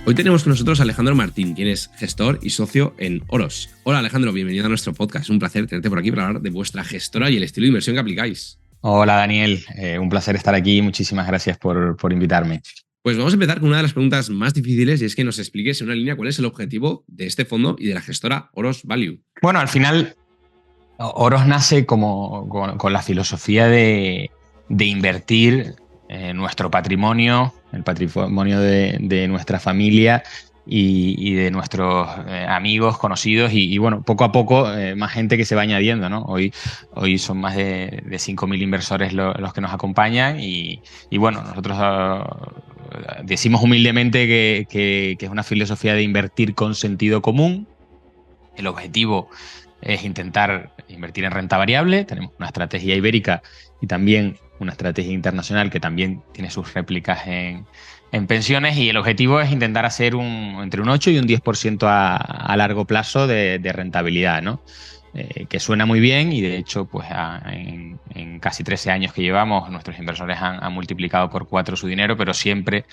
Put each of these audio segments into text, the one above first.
Hoy tenemos con nosotros a Alejandro Martín, quien es gestor y socio en Oros. Hola Alejandro, bienvenido a nuestro podcast. Es un placer tenerte por aquí para hablar de vuestra gestora y el estilo de inversión que aplicáis. Hola Daniel, un placer estar aquí. Muchísimas gracias por invitarme. Pues vamos a empezar con una de las preguntas más difíciles y es que nos expliques en una línea cuál es el objetivo de este fondo y de la gestora Oros Value. Bueno, al final Oros nace con la filosofía de invertir nuestro patrimonio, el patrimonio de nuestra familia y de nuestros amigos, conocidos y bueno, poco a poco más gente que se va añadiendo, ¿no? Hoy son más de 5.000 inversores los que nos acompañan y bueno, nosotros decimos humildemente que es una filosofía de invertir con sentido común. El objetivo es intentar invertir en renta variable. Tenemos una estrategia ibérica y también una estrategia internacional que también tiene sus réplicas en pensiones, y el objetivo es intentar hacer entre un 8 y un 10% a largo plazo de rentabilidad, ¿no? Que suena muy bien y de hecho pues en casi 13 años que llevamos nuestros inversores han multiplicado por 4 su dinero, pero siempre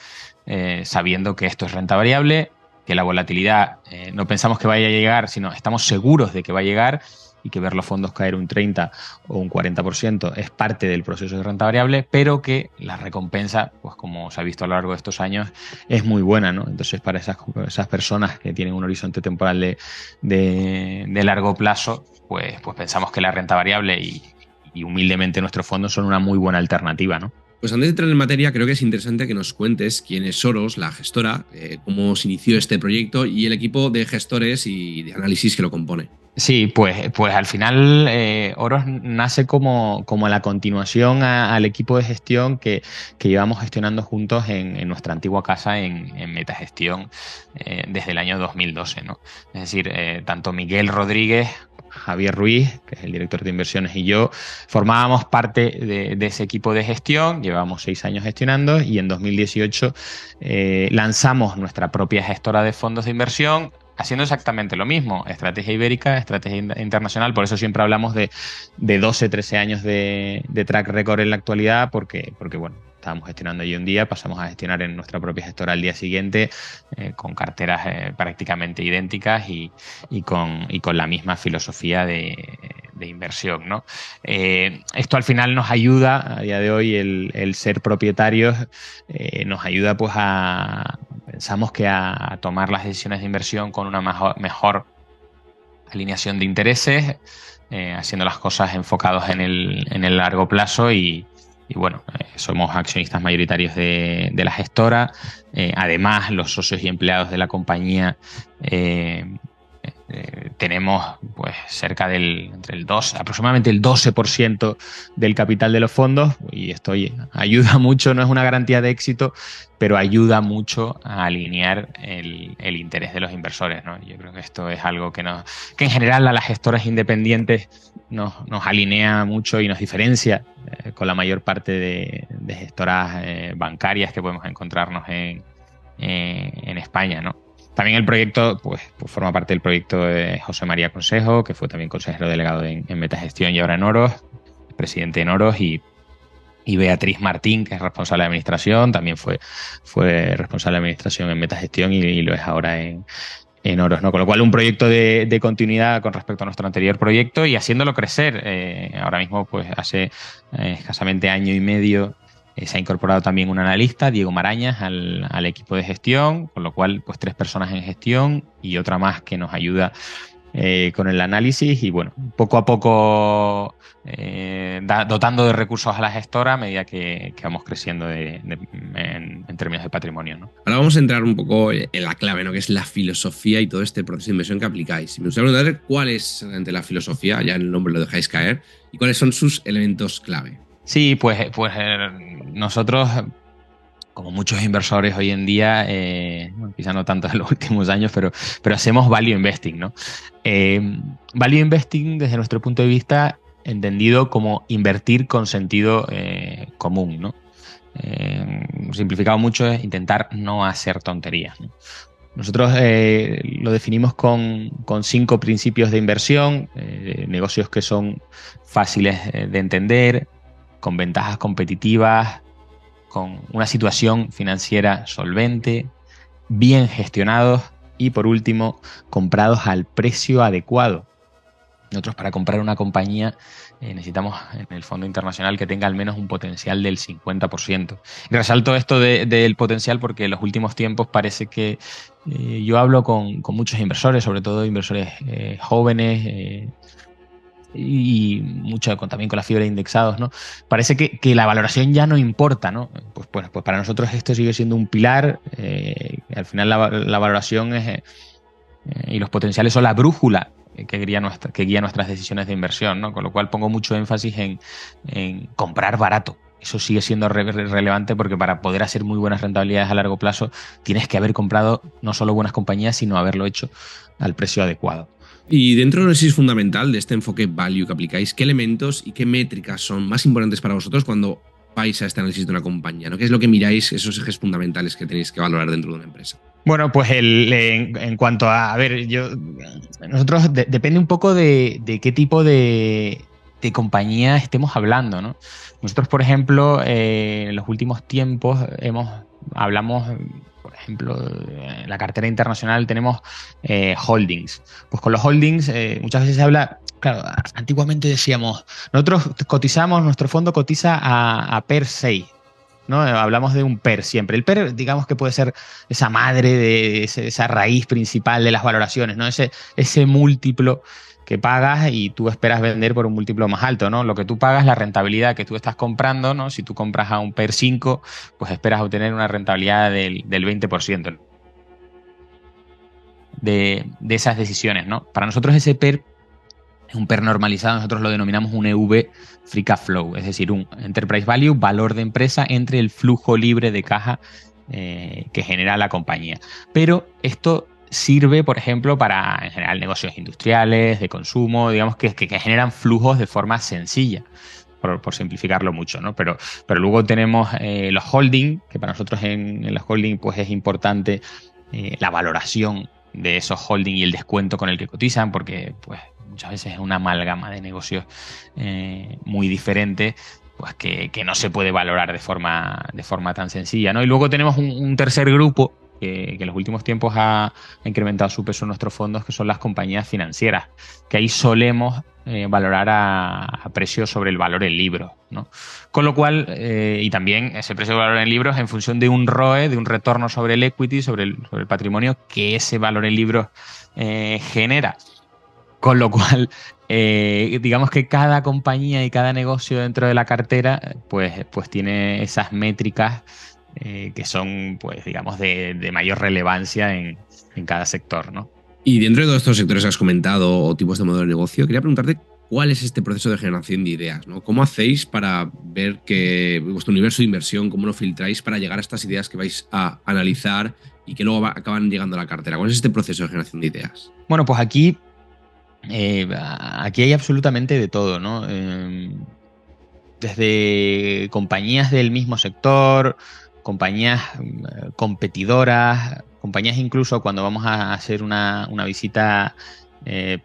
sabiendo que esto es renta variable, que la volatilidad no pensamos que vaya a llegar, sino estamos seguros de que va a llegar y que ver los fondos caer un 30 o un 40% es parte del proceso de renta variable, pero que la recompensa, pues como se ha visto a lo largo de estos años, es muy buena, ¿no? Entonces, para esas personas que tienen un horizonte temporal de largo plazo, pues pensamos que la renta variable y humildemente nuestros fondos son una muy buena alternativa, ¿no? Pues antes de entrar en materia, creo que es interesante que nos cuentes quién es Oros, la gestora, cómo se inició este proyecto y el equipo de gestores y de análisis que lo compone. Sí, pues al final Oros nace como la continuación al equipo de gestión que llevamos gestionando juntos en nuestra antigua casa en Metagestión desde el año 2012, ¿no? Es decir, tanto Miguel Rodríguez, Javier Ruiz, que es el director de inversiones, y yo formábamos parte de ese equipo de gestión. Llevamos 6 años gestionando y en 2018 lanzamos nuestra propia gestora de fondos de inversión, haciendo exactamente lo mismo: estrategia ibérica, estrategia internacional. Por eso siempre hablamos de 12, 13 años de track record en la actualidad, porque bueno, estábamos gestionando allí un día, pasamos a gestionar en nuestra propia gestora al día siguiente, con carteras prácticamente idénticas y con la misma filosofía de inversión, ¿no? Esto al final nos ayuda, a día de hoy, el ser propietarios nos ayuda pues pensamos que a tomar las decisiones de inversión con una mejor alineación de intereses, haciendo las cosas enfocados en el largo plazo y bueno, somos accionistas mayoritarios de la gestora. Además, los socios y empleados de la compañía tenemos pues cerca aproximadamente el 12% del capital de los fondos, y esto ayuda mucho. No es una garantía de éxito, pero ayuda mucho a alinear el interés de los inversores, ¿no? Yo creo que esto es algo que en general a las gestoras independientes nos alinea mucho y nos diferencia con la mayor parte de gestoras bancarias que podemos encontrarnos en España, ¿no? También el proyecto pues forma parte del proyecto de José María Consejo, que fue también consejero delegado en Metagestión y ahora en Oros, presidente en Oros, y Beatriz Martín, que es responsable de administración, también fue responsable de administración en Metagestión y lo es ahora en Oros, ¿no? Con lo cual, un proyecto de continuidad con respecto a nuestro anterior proyecto y haciéndolo crecer. Ahora mismo, pues hace escasamente año y medio, se ha incorporado también un analista, Diego Marañas, al equipo de gestión, con lo cual pues 3 personas en gestión y otra más que nos ayuda con el análisis, y bueno, poco a poco dotando de recursos a la gestora a medida que vamos creciendo en términos de patrimonio, ¿no? Ahora vamos a entrar un poco en la clave, ¿no? Que es la filosofía y todo este proceso de inversión que aplicáis. Me gustaría preguntar cuál es realmente la filosofía, ya en el nombre lo dejáis caer, y cuáles son sus elementos clave. Sí, pues nosotros, como muchos inversores hoy en día, quizá no tanto en los últimos años, pero hacemos value investing, ¿no? Value investing, desde nuestro punto de vista, entendido como invertir con sentido común, ¿no? Simplificado mucho, es intentar no hacer tonterías, ¿no? Nosotros lo definimos con 5 principios de inversión: negocios que son fáciles de entender, con ventajas competitivas, con una situación financiera solvente, bien gestionados y, por último, comprados al precio adecuado. Nosotros, para comprar una compañía, necesitamos en el fondo internacional que tenga al menos un potencial del 50%. Y resalto esto del potencial porque en los últimos tiempos parece que yo hablo con muchos inversores, sobre todo inversores jóvenes, y mucho también con la fibra de indexados, ¿no? Parece que la valoración ya no importa, ¿no? Pues para nosotros esto sigue siendo un pilar. Al final la valoración y los potenciales son la brújula que guía nuestras decisiones de inversión, ¿no? Con lo cual pongo mucho énfasis en comprar barato. Eso sigue siendo relevante porque para poder hacer muy buenas rentabilidades a largo plazo tienes que haber comprado no solo buenas compañías, sino haberlo hecho al precio adecuado. Y dentro del análisis fundamental de este enfoque value que aplicáis, ¿qué elementos y qué métricas son más importantes para vosotros cuando vais a este análisis de una compañía, ¿no? ¿Qué es lo que miráis, esos ejes fundamentales que tenéis que valorar dentro de una empresa? Bueno, pues en cuanto a ver, nosotros depende un poco de qué tipo de compañía estemos hablando, ¿no? Nosotros, por ejemplo, en los últimos tiempos hablamos, por ejemplo, en la cartera internacional tenemos holdings. Pues con los holdings muchas veces se habla, claro, antiguamente decíamos, nosotros cotizamos, nuestro fondo cotiza a PER 6. ¿No? Hablamos de un PER siempre. El PER, digamos que puede ser esa madre de esa raíz principal de las valoraciones, ¿no? Ese múltiplo que pagas y tú esperas vender por un múltiplo más alto, ¿no? Lo que tú pagas, la rentabilidad que tú estás comprando, ¿no? Si tú compras a un PER 5, pues esperas obtener una rentabilidad del 20% de esas decisiones, ¿no? Para nosotros ese PER es un PER normalizado, nosotros lo denominamos un EV Free Cash Flow, es decir, un Enterprise Value, valor de empresa, entre el flujo libre de caja que genera la compañía. Pero esto sirve, por ejemplo, para, en general, negocios industriales, de consumo, digamos que generan flujos de forma sencilla. Por simplificarlo mucho, ¿no? Pero luego tenemos los holding, que para nosotros en los holding pues es importante la valoración de esos holding y el descuento con el que cotizan, porque pues muchas veces es una amalgama de negocios muy diferentes, pues que no se puede valorar de forma tan sencilla, ¿no? Y luego tenemos un tercer grupo que en los últimos tiempos ha incrementado su peso en nuestros fondos, que son las compañías financieras, que ahí solemos valorar a precio sobre el valor en libros, ¿no? Con lo cual, y también ese precio de valor en libros en función de un ROE, de un retorno sobre el equity, sobre el patrimonio que ese valor en libros genera. Con lo cual, digamos que cada compañía y cada negocio dentro de la cartera pues tiene esas métricas que son, pues digamos, de mayor relevancia en cada sector, ¿no? Y dentro de todos estos sectores que has comentado o tipos de modelo de negocio, quería preguntarte cuál es este proceso de generación de ideas, ¿no? ¿Cómo hacéis para ver que vuestro universo de inversión, cómo lo filtráis para llegar a estas ideas que vais a analizar y que luego acaban llegando a la cartera? ¿Cuál es este proceso de generación de ideas? Bueno, pues aquí hay absolutamente de todo, ¿no? Desde compañías del mismo sector, compañías competidoras, compañías incluso cuando vamos a hacer una visita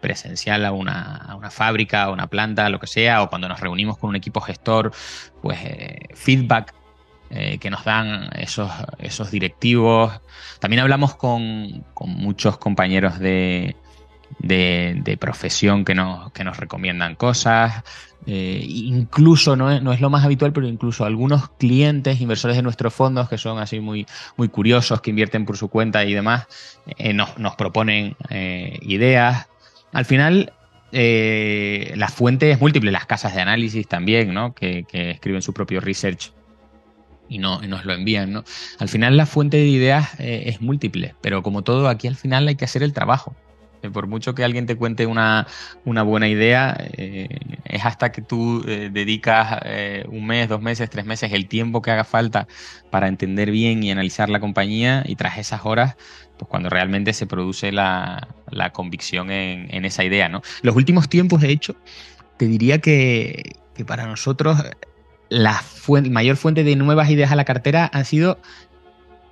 presencial a una fábrica, a una planta, lo que sea, o cuando nos reunimos con un equipo gestor, pues feedback que nos dan esos directivos. También hablamos con muchos compañeros de profesión que nos recomiendan cosas. Incluso no es lo más habitual, pero incluso algunos clientes, inversores de nuestros fondos, que son así muy, muy curiosos, que invierten por su cuenta y demás, nos proponen ideas. Al final, la fuente es múltiple, las casas de análisis también, ¿no? que escriben su propio research y nos lo envían, ¿no? Al final la fuente de ideas es múltiple, pero como todo, aquí al final hay que hacer el trabajo. Por mucho que alguien te cuente una buena idea, es hasta que tú dedicas un mes, 2 meses, 3 meses, el tiempo que haga falta para entender bien y analizar la compañía, y tras esas horas, pues cuando realmente se produce la convicción en esa idea, ¿no? Los últimos tiempos, de hecho, te diría que para nosotros la mayor fuente de nuevas ideas a la cartera han sido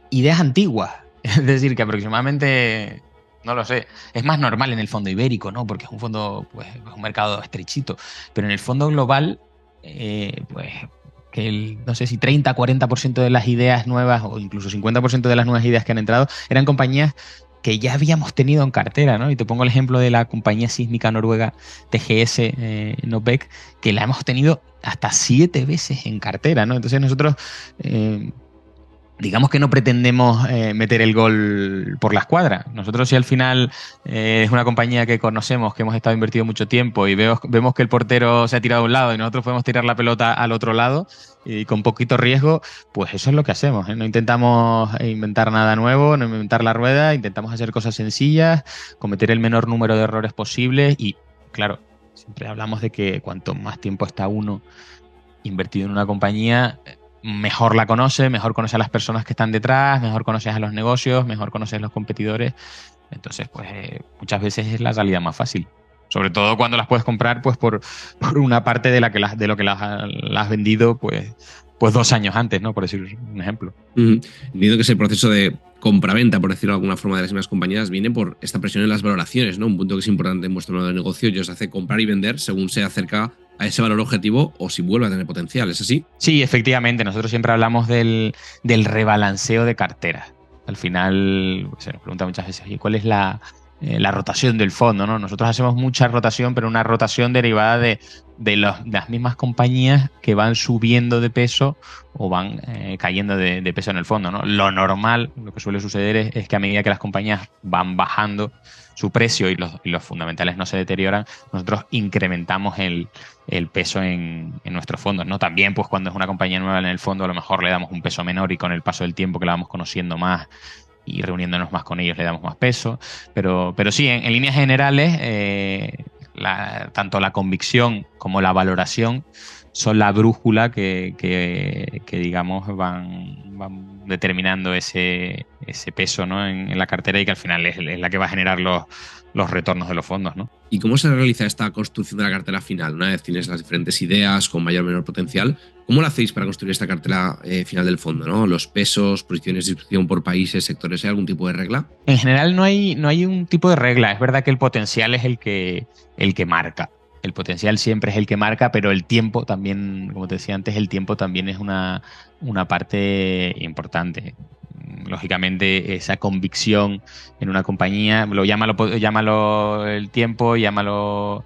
ideas antiguas. Es decir, que aproximadamente, no lo sé, es más normal en el fondo ibérico, ¿no? Porque es un fondo, pues, es un mercado estrechito. Pero en el fondo global, pues que no sé si 30-40% de las ideas nuevas o incluso 50% de las nuevas ideas que han entrado eran compañías que ya habíamos tenido en cartera, ¿no? Y te pongo el ejemplo de la compañía sísmica noruega TGS Novec, que la hemos tenido hasta 7 veces en cartera, ¿no? Entonces nosotros digamos que no pretendemos meter el gol por la escuadra. Nosotros si al final es una compañía que conocemos, que hemos estado invertido mucho tiempo y vemos que el portero se ha tirado a un lado y nosotros podemos tirar la pelota al otro lado y con poquito riesgo, pues eso es lo que hacemos, ¿eh? No intentamos inventar nada nuevo, no inventar la rueda, intentamos hacer cosas sencillas, cometer el menor número de errores posibles y, claro, siempre hablamos de que cuanto más tiempo está uno invertido en una compañía, mejor la conoce, mejor conoce a las personas que están detrás, mejor conoces a los negocios, mejor conoces a los competidores. Entonces, pues muchas veces es la salida más fácil. Sobre todo cuando las puedes comprar pues por una parte de, de lo que las has vendido pues 2 años antes, ¿no? Por decir un ejemplo. Entiendo que ese proceso de compraventa, por decirlo de alguna forma, de las mismas compañías viene por esta presión en las valoraciones, ¿no? Un punto que es importante en vuestro modelo de negocio y os hace comprar y vender según se acerca a ese valor objetivo o si vuelve a tener potencial, ¿es así? Sí, efectivamente. Nosotros siempre hablamos del rebalanceo de carteras. Al final se nos pregunta muchas veces, ¿y cuál es la rotación del fondo, ¿no? Nosotros hacemos mucha rotación, pero una rotación derivada de las mismas compañías que van subiendo de peso o van cayendo de peso en el fondo, ¿no? Lo normal, lo que suele suceder es que a medida que las compañías van bajando su precio y los fundamentales no se deterioran, nosotros incrementamos el peso en nuestros fondos, ¿no? También, pues cuando es una compañía nueva en el fondo, a lo mejor le damos un peso menor y con el paso del tiempo que la vamos conociendo más y reuniéndonos más con ellos le damos más peso. Pero sí, en líneas generales, tanto la convicción como la valoración son la brújula que digamos, van determinando ese peso, ¿no? en la cartera y que al final es la que va a generar los retornos de los fondos, ¿no? ¿Y cómo se realiza esta construcción de la cartera final? Una vez tienes las diferentes ideas con mayor o menor potencial, ¿cómo lo hacéis para construir esta cartera final del fondo, ¿no? Los pesos, posiciones de distribución por países, sectores, ¿hay algún tipo de regla? En general no hay un tipo de regla. Es verdad que el potencial es el que marca. El potencial siempre es el que marca, pero el tiempo también, como te decía antes, el tiempo también es una parte importante. Lógicamente, esa convicción en una compañía, llámalo el tiempo, llámalo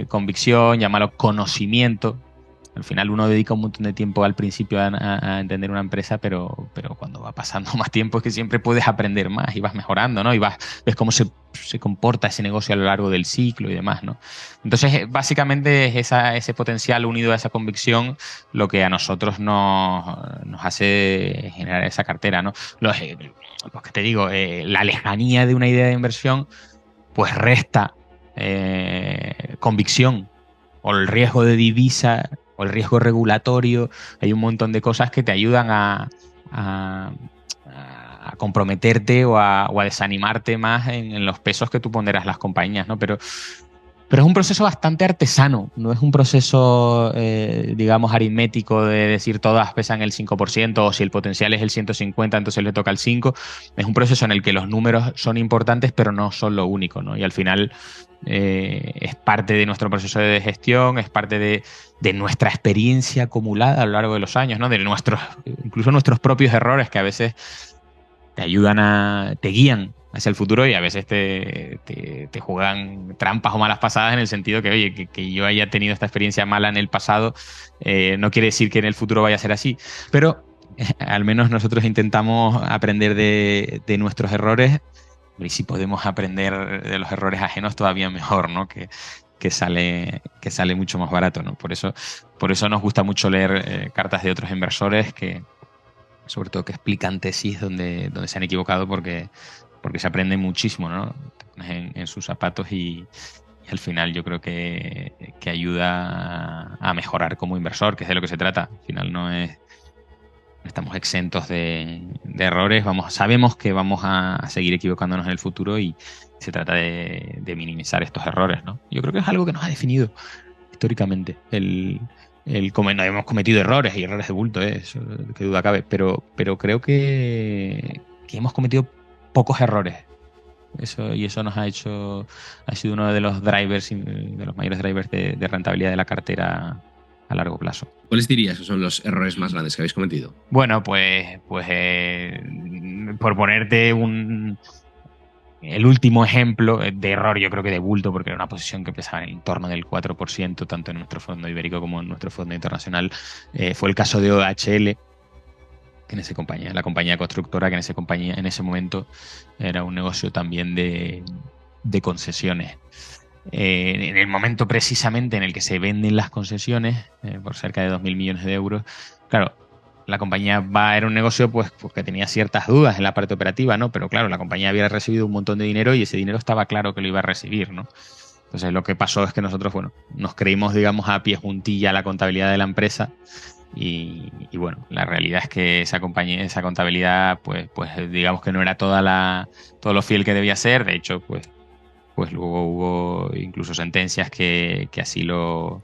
convicción, llámalo conocimiento. Al final uno dedica un montón de tiempo al principio a entender una empresa, pero cuando va pasando más tiempo es que siempre puedes aprender más y vas mejorando, ¿no? Y ves cómo se comporta ese negocio a lo largo del ciclo y demás, ¿no? Entonces, básicamente es ese potencial unido a esa convicción lo que a nosotros nos hace generar esa cartera, ¿no? Los que te digo, la lejanía de una idea de inversión, pues resta convicción o el riesgo de divisa o el riesgo regulatorio. Hay un montón de cosas que te ayudan a comprometerte o a desanimarte más en los pesos que tú ponderas las compañías, ¿no? Pero es un proceso bastante artesano, no es un proceso, digamos, aritmético de decir todas pesan el 5% o si el potencial es el 150, entonces le toca el 5. Es un proceso en el que los números son importantes, pero no son lo único, ¿no? Y al final es parte de nuestro proceso de gestión, es parte de nuestra experiencia acumulada a lo largo de los años, ¿no? Incluso nuestros propios errores que a veces te guían hacia el futuro y a veces te juegan trampas o malas pasadas en el sentido que, oye, que yo haya tenido esta experiencia mala en el pasado no quiere decir que en el futuro vaya a ser así, pero al menos nosotros intentamos aprender de nuestros errores y si podemos aprender de los errores ajenos todavía mejor, ¿no? Que sale mucho más barato, ¿no? Por eso nos gusta mucho leer cartas de otros inversores sobre todo que explican tesis donde se han equivocado porque se aprende muchísimo, ¿no? Te pones en sus zapatos y al final yo creo que ayuda a mejorar como inversor, que es de lo que se trata. Al final no estamos exentos de errores, sabemos que vamos a seguir equivocándonos en el futuro y se trata de minimizar estos errores, ¿no? Yo creo que es algo que nos ha definido históricamente. No hemos cometido errores y errores de bulto, eso, qué duda cabe, pero creo que hemos cometido pocos errores. Eso ha sido uno de los drivers, de los mayores drivers de rentabilidad de la cartera a largo plazo. ¿Cuáles dirías que son los errores más grandes que habéis cometido? Bueno, por ponerte el último ejemplo de error, yo creo que de bulto, porque era una posición que pesaba en torno del 4%, tanto en nuestro fondo ibérico como en nuestro fondo internacional, fue el caso de OHL, que la compañía constructora, que en ese momento era un negocio también de concesiones. En el momento precisamente en el que se venden las concesiones, por cerca de 2.000 millones de euros, claro, la compañía era un negocio pues porque tenía ciertas dudas en la parte operativa, ¿no? Pero claro, la compañía había recibido un montón de dinero y ese dinero estaba claro que lo iba a recibir, ¿no? Entonces lo que pasó es que nosotros, bueno, nos creímos, digamos, a pie juntilla la contabilidad de la empresa y bueno, la realidad es que esa contabilidad, pues digamos que no era todo lo fiel que debía ser. De hecho, pues luego hubo incluso sentencias que así lo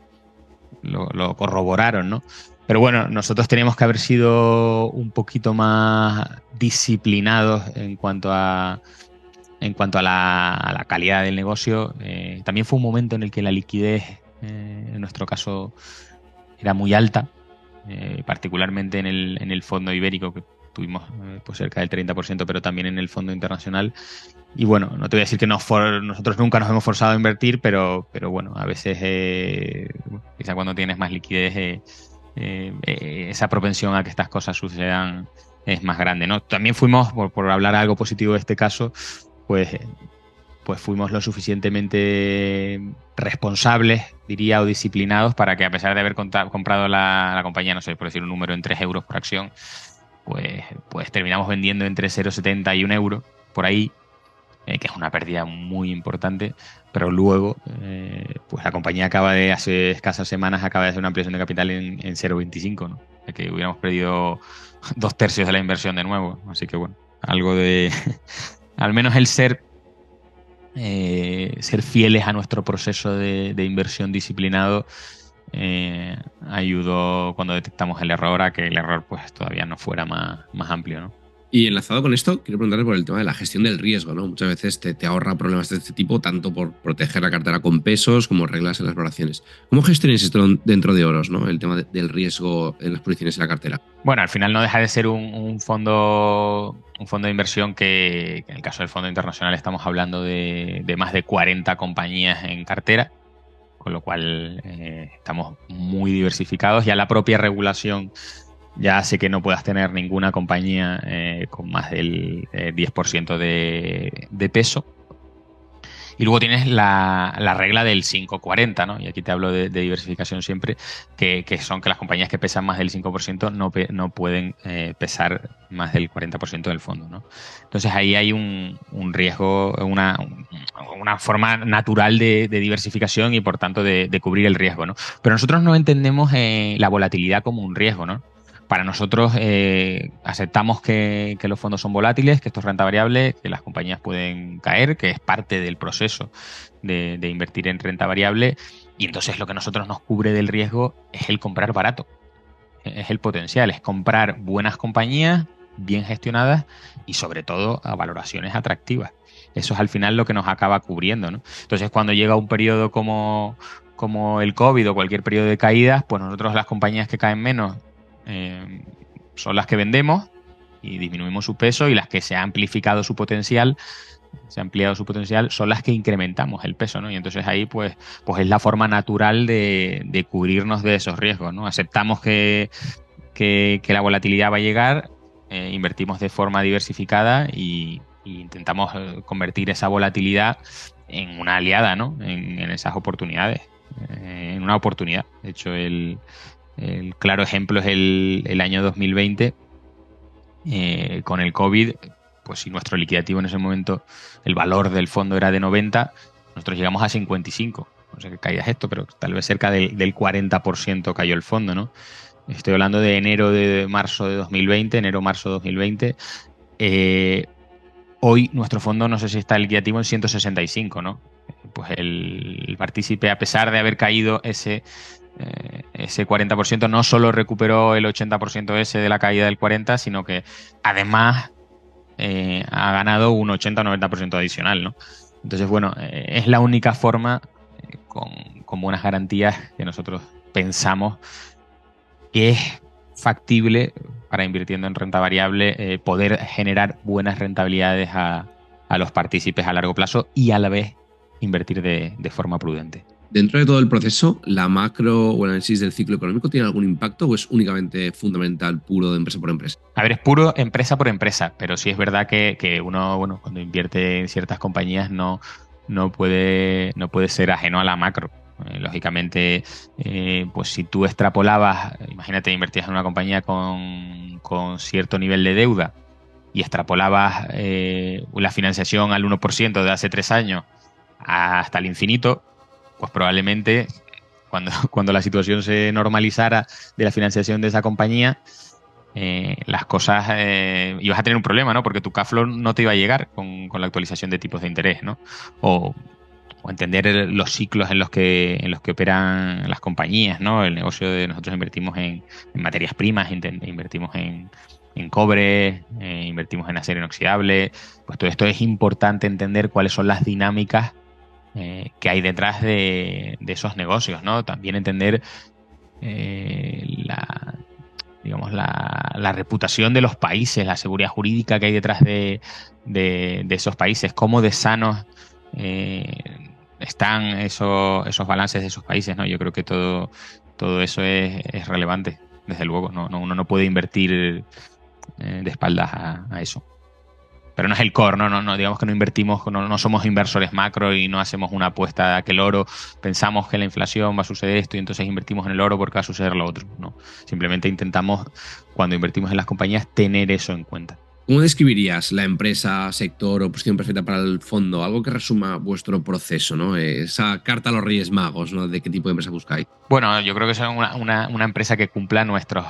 corroboraron, ¿no? Pero bueno, nosotros teníamos que haber sido un poquito más disciplinados en cuanto a la calidad del negocio. También fue un momento en el que la liquidez, en nuestro caso, era muy alta, particularmente en el fondo ibérico, que tuvimos pues cerca del 30%, pero también en el fondo internacional. Y bueno, no te voy a decir que nosotros nunca nos hemos forzado a invertir, pero bueno, a veces, quizá cuando tienes más liquidez, esa propensión a que estas cosas sucedan es más grande, ¿no? También fuimos, por hablar algo positivo de este caso, pues, pues fuimos lo suficientemente responsables, diría, o disciplinados para que a pesar de haber comprado la compañía, no sé, por decir un número, en 3 euros por acción, pues terminamos vendiendo entre 0,70 y 1 euro por ahí, que es una pérdida muy importante, pero luego pues la compañía hace escasas semanas acaba de hacer una ampliación de capital en 0,25, ¿no? De que hubiéramos perdido 2/3 de la inversión de nuevo. Así que bueno, algo de al menos el ser fieles a nuestro proceso de inversión disciplinado ayudó cuando detectamos el error a que el error pues todavía no fuera más amplio, ¿no? Y enlazado con esto, quiero preguntarle por el tema de la gestión del riesgo, ¿no? Muchas veces te ahorra problemas de este tipo, tanto por proteger la cartera con pesos como reglas en las valoraciones. ¿Cómo gestionáis esto dentro de Oros, ¿no? El tema del riesgo en las posiciones en la cartera. Bueno, al final no deja de ser un fondo de inversión que en el caso del fondo internacional estamos hablando de más de 40 compañías en cartera, con lo cual estamos muy diversificados. Ya la propia regulación ya hace que no puedas tener ninguna compañía con más del 10% de peso. Y luego tienes la regla del 5-40, ¿no? Y aquí te hablo de diversificación siempre, que son que las compañías que pesan más del 5% no pueden pesar más del 40% del fondo, ¿no? Entonces ahí hay un riesgo, una forma natural de diversificación y por tanto de cubrir el riesgo, ¿no? Pero nosotros no entendemos la volatilidad como un riesgo, ¿no? Para nosotros aceptamos que los fondos son volátiles, que esto es renta variable, que las compañías pueden caer, que es parte del proceso de invertir en renta variable. Y entonces lo que a nosotros nos cubre del riesgo es el comprar barato, es el potencial, es comprar buenas compañías, bien gestionadas y sobre todo a valoraciones atractivas. Eso es al final lo que nos acaba cubriendo, ¿no? Entonces cuando llega un periodo como el COVID o cualquier periodo de caídas, pues nosotros las compañías que caen menos son las que vendemos y disminuimos su peso, y las que se ha ampliado su potencial son las que incrementamos el peso, ¿no? Y entonces ahí pues es la forma natural de cubrirnos de esos riesgos, ¿no? Aceptamos que la volatilidad va a llegar, invertimos de forma diversificada y intentamos convertir esa volatilidad en una aliada, ¿no? En esas oportunidades, en una oportunidad. De hecho, el claro ejemplo es el año 2020, con el COVID, pues si nuestro liquidativo en ese momento, el valor del fondo era de 90, nosotros llegamos a 55. No sé qué caída es esto, pero tal vez cerca del 40% cayó el fondo, ¿no? Estoy hablando de enero-marzo de 2020, enero-marzo de 2020. Hoy nuestro fondo, no sé si está el liquidativo en 165, ¿no? Pues el partícipe, a pesar de haber caído ese 40%, no solo recuperó el 80% ese de la caída del 40%, sino que además ha ganado un 80-90% adicional, ¿no? Entonces, bueno, es la única forma con buenas garantías que nosotros pensamos que es factible para invirtiendo en renta variable poder generar buenas rentabilidades a los partícipes a largo plazo y a la vez invertir de forma prudente. Dentro de todo el proceso, ¿la macro o el análisis del ciclo económico tiene algún impacto o es únicamente fundamental puro de empresa por empresa? A ver, es puro empresa por empresa, pero sí es verdad que uno, bueno, cuando invierte en ciertas compañías no puede ser ajeno a la macro. Lógicamente, pues si tú extrapolabas, imagínate, invertías en una compañía con cierto nivel de deuda y extrapolabas la financiación al 1% de hace 3 años hasta el infinito, pues probablemente cuando la situación se normalizara de la financiación de esa compañía, las cosas ibas a tener un problema, ¿no? Porque tu cash flow no te iba a llegar con la actualización de tipos de interés, ¿no? O entender los ciclos en los que operan las compañías, ¿no? El negocio de nosotros invertimos en materias primas, invertimos en cobre, invertimos en acero inoxidable. Pues todo esto es importante entender cuáles son las dinámicas que hay detrás de esos negocios, ¿no? También entender digamos, la reputación de los países, la seguridad jurídica que hay detrás de esos países, cómo de sanos están esos balances de esos países, ¿no? Yo creo que todo eso es relevante, desde luego. Uno no puede invertir de espaldas a eso. Pero no es el core, no, digamos que no invertimos, no somos inversores macro y no hacemos una apuesta a que el oro, pensamos que la inflación va a suceder esto y entonces invertimos en el oro porque va a suceder lo otro. No, simplemente intentamos, cuando invertimos en las compañías, tener eso en cuenta. ¿Cómo describirías la empresa, sector o posición perfecta para el fondo? Algo que resuma vuestro proceso, ¿no? Esa carta a los Reyes Magos, ¿no? ¿De qué tipo de empresa buscáis? Bueno, yo creo que es una empresa que cumpla nuestros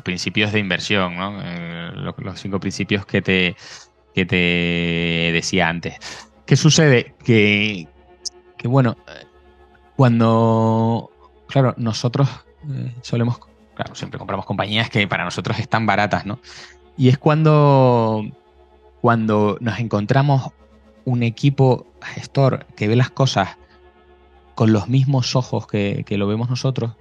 principios de inversión, ¿no? Los 5 principios que te decía antes. ¿Qué sucede? Que bueno, claro, nosotros claro, siempre compramos compañías que para nosotros están baratas, ¿no? Y es cuando nos encontramos un equipo gestor que ve las cosas con los mismos ojos que lo vemos nosotros,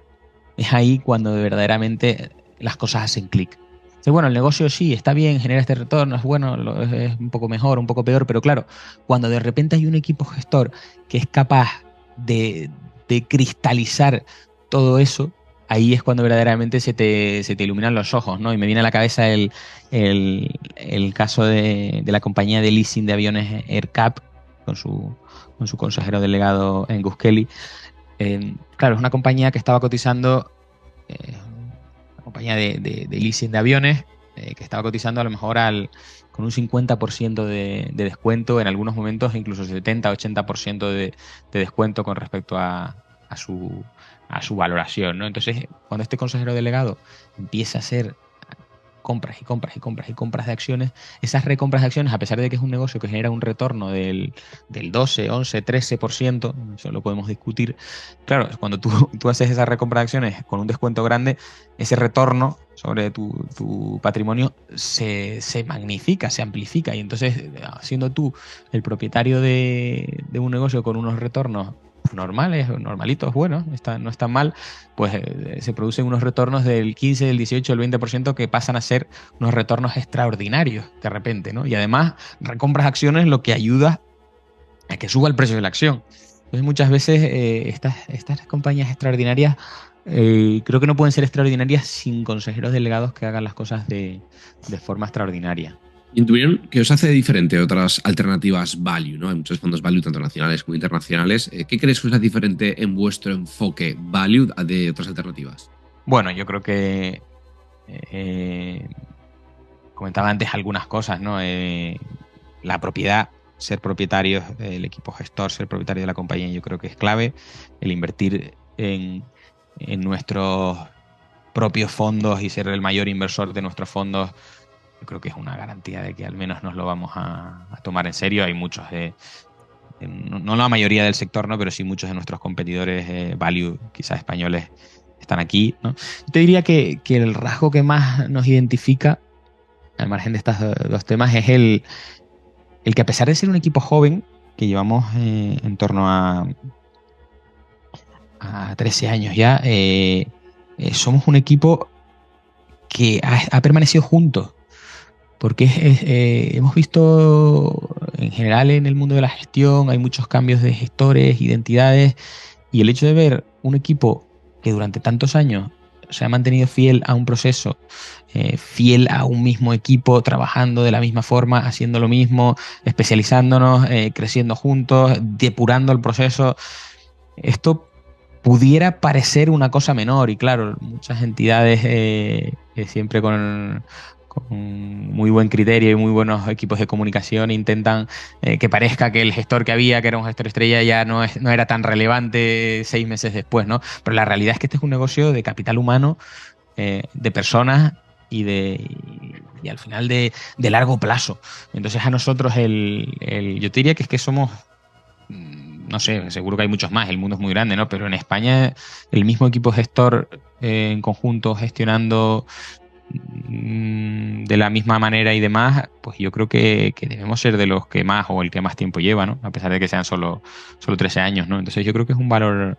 es ahí cuando verdaderamente las cosas hacen clic. Bueno, el negocio sí, está bien, genera este retorno, es bueno, es un poco mejor, un poco peor, pero claro, cuando de repente hay un equipo gestor que es capaz de cristalizar todo eso, ahí es cuando verdaderamente se te iluminan los ojos, ¿no? Y me viene a la cabeza el caso de la compañía de leasing de aviones AerCap, con su consejero delegado en Gus Kelly. Claro, es una compañía que estaba cotizando, una compañía de leasing de aviones, que estaba cotizando a lo mejor con un 50% de descuento, en algunos momentos incluso 70-80% de descuento con respecto a su valoración, ¿no? Entonces, cuando este consejero delegado empieza a hacer compras y compras y compras y compras de acciones, esas recompras de acciones, a pesar de que es un negocio que genera un retorno del 12, 11, 13%, eso lo podemos discutir, claro, cuando tú haces esa recompra de acciones con un descuento grande, ese retorno sobre tu patrimonio se magnifica, se amplifica, y entonces, siendo tú el propietario de un negocio con unos retornos normales, normalitos, buenos, no están mal, pues se producen unos retornos del 15, del 18, del 20% que pasan a ser unos retornos extraordinarios de repente, ¿no? Y además recompras acciones, lo que ayuda a que suba el precio de la acción. Entonces muchas veces estas compañías extraordinarias creo que no pueden ser extraordinarias sin consejeros delegados que hagan las cosas de forma extraordinaria. ¿Y en tu opinión qué os hace diferente a otras alternativas value? ¿No? Hay muchos fondos value, tanto nacionales como internacionales. ¿Qué crees que os hace diferente en vuestro enfoque value de otras alternativas? Bueno, yo creo que comentaba antes algunas cosas, ¿no? La propiedad, ser propietarios, el equipo gestor, ser propietario de la compañía, yo creo que es clave. El invertir en nuestros propios fondos y ser el mayor inversor de nuestros fondos, yo creo que es una garantía de que al menos nos lo vamos a tomar en serio. Hay muchos no la mayoría del sector, ¿no? Pero sí muchos de nuestros competidores value, quizás españoles, están aquí, ¿no? Te diría que el rasgo que más nos identifica, al margen de estos dos temas, es el que, a pesar de ser un equipo joven, que llevamos en torno a a 13 años ya, somos un equipo que ha permanecido juntos. Porque hemos visto en general en el mundo de la gestión hay muchos cambios de gestores, identidades, y el hecho de ver un equipo que durante tantos años se ha mantenido fiel a un proceso, fiel a un mismo equipo, trabajando de la misma forma, haciendo lo mismo, especializándonos, creciendo juntos, depurando el proceso, esto pudiera parecer una cosa menor y claro, muchas entidades siempre con muy buen criterio y muy buenos equipos de comunicación intentan que parezca que el gestor que había, que era un gestor estrella, ya no era tan relevante 6 meses después, ¿no? Pero la realidad es que este es un negocio de capital humano, de personas y al final de largo plazo. Entonces a nosotros yo te diría que es que somos no sé, seguro que hay muchos más, el mundo es muy grande, ¿no? Pero en España el mismo equipo gestor en conjunto gestionando de la misma manera y demás, pues yo creo que debemos ser de los que más o el que más tiempo lleva, ¿no? A pesar de que sean solo 13 años, ¿no? Entonces yo creo que es un valor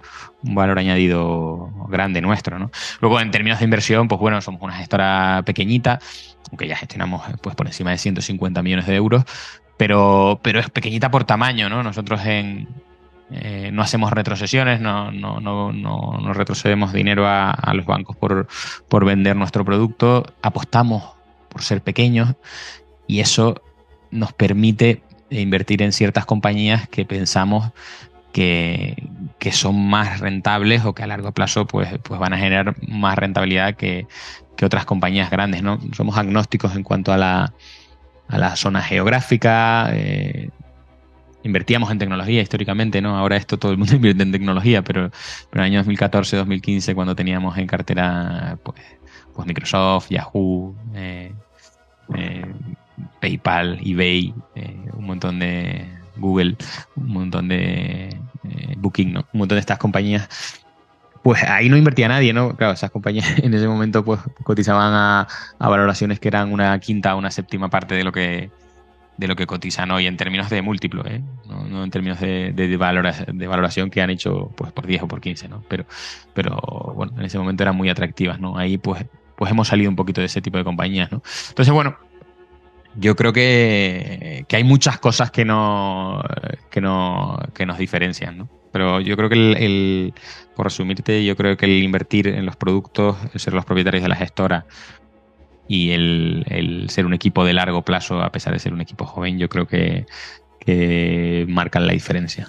añadido grande nuestro, ¿no? Luego en términos de inversión, pues bueno, somos una gestora pequeñita, aunque ya gestionamos pues por encima de 150 millones de euros, pero es pequeñita por tamaño, ¿no? Nosotros no hacemos retrocesiones, no retrocedemos dinero a los bancos por vender nuestro producto, apostamos por ser pequeños y eso nos permite invertir en ciertas compañías que pensamos que son más rentables o que a largo plazo pues van a generar más rentabilidad que otras compañías grandes, ¿no? Somos agnósticos en cuanto a la zona geográfica. Invertíamos en tecnología históricamente, ¿no? Ahora esto todo el mundo invierte en tecnología, pero en el año 2014, 2015, cuando teníamos en cartera pues Microsoft, Yahoo, eh, PayPal, eBay, un montón de Google, un montón de Booking, ¿no? Un montón de estas compañías. Pues ahí no invertía nadie, ¿no? Claro, esas compañías en ese momento pues cotizaban a valoraciones que eran una quinta o una séptima parte de lo que cotizan hoy en términos de múltiplo, ¿eh? No en términos de valoración que han hecho pues por 10 o por 15, ¿no? Pero bueno, en ese momento eran muy atractivas, ¿no? Ahí pues hemos salido un poquito de ese tipo de compañías, ¿no? Entonces, bueno, yo creo que hay muchas cosas que nos diferencian, ¿no? Pero yo creo que por resumirte, yo creo que el invertir en los productos, el ser los propietarios de la gestora y el ser un equipo de largo plazo, a pesar de ser un equipo joven, yo creo que marcan la diferencia.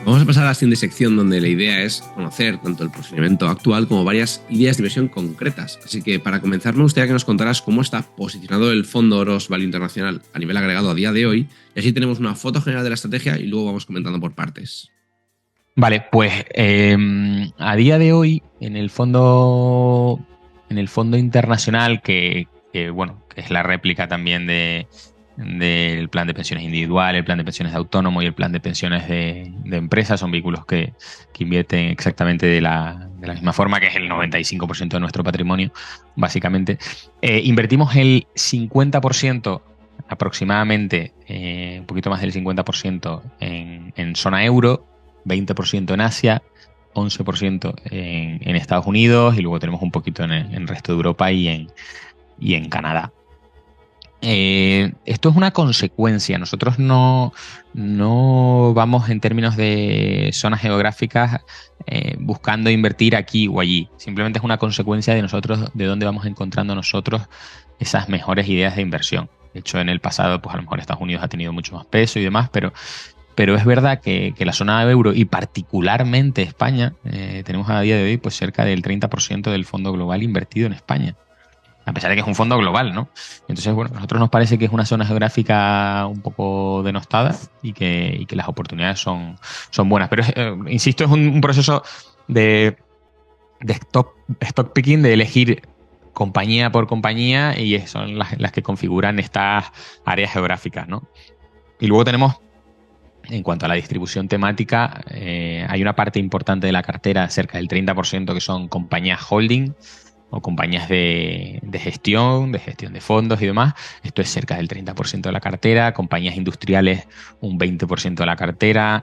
Vamos a pasar a la siguiente sección donde la idea es conocer tanto el posicionamiento actual como varias ideas de inversión concretas. Así que para comenzar me gustaría que nos contaras cómo está posicionado el fondo Oros Value Internacional a nivel agregado a día de hoy y así tenemos una foto general de la estrategia y luego vamos comentando por partes. Vale, pues a día de hoy en el fondo internacional bueno, que es la réplica también del plan de pensiones individual, el plan de pensiones de autónomo y el plan de pensiones de empresa. Son vehículos que invierten exactamente de la misma forma, que es el 95% de nuestro patrimonio, básicamente. Invertimos el 50% aproximadamente, un poquito más del 50% en zona euro, 20% en Asia, 11% en Estados Unidos y luego tenemos un poquito en el resto de Europa y en Canadá. Esto es una consecuencia. Nosotros no vamos en términos de zonas geográficas buscando invertir aquí o allí. Simplemente es una consecuencia de nosotros, de dónde vamos encontrando nosotros esas mejores ideas de inversión. De hecho, en el pasado, pues a lo mejor Estados Unidos ha tenido mucho más peso y demás, pero es verdad que la zona de euro y particularmente España, tenemos a día de hoy pues cerca del 30% del fondo global invertido en España. A pesar de que es un fondo global, ¿no? Entonces, bueno, a nosotros nos parece que es una zona geográfica un poco denostada y que las oportunidades son buenas. Pero, insisto, es un proceso de stock picking, de elegir compañía por compañía y son las que configuran estas áreas geográficas, ¿no? Y luego tenemos En cuanto a la distribución temática, hay una parte importante de la cartera, cerca del 30%, que son compañías holding o compañías de gestión de fondos y demás. Esto es cerca del 30% de la cartera. Compañías industriales, un 20% de la cartera.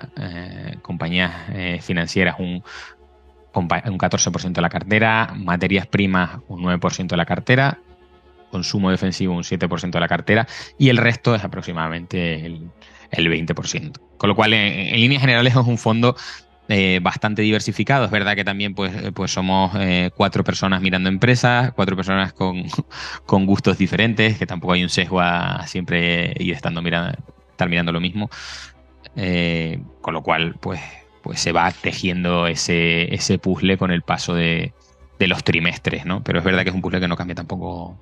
Compañías financieras, un 14% de la cartera. Materias primas, un 9% de la cartera. Consumo defensivo, un 7% de la cartera. Y el resto es aproximadamente el 20%. Con lo cual, en líneas generales, es un fondo bastante diversificado. Es verdad que también pues somos 4 personas mirando empresas, 4 personas con gustos diferentes, que tampoco hay un sesgo a siempre ir estar mirando lo mismo. Con lo cual, pues se va tejiendo ese puzzle con el paso de los trimestres, ¿no? Pero es verdad que es un puzzle que no cambia tampoco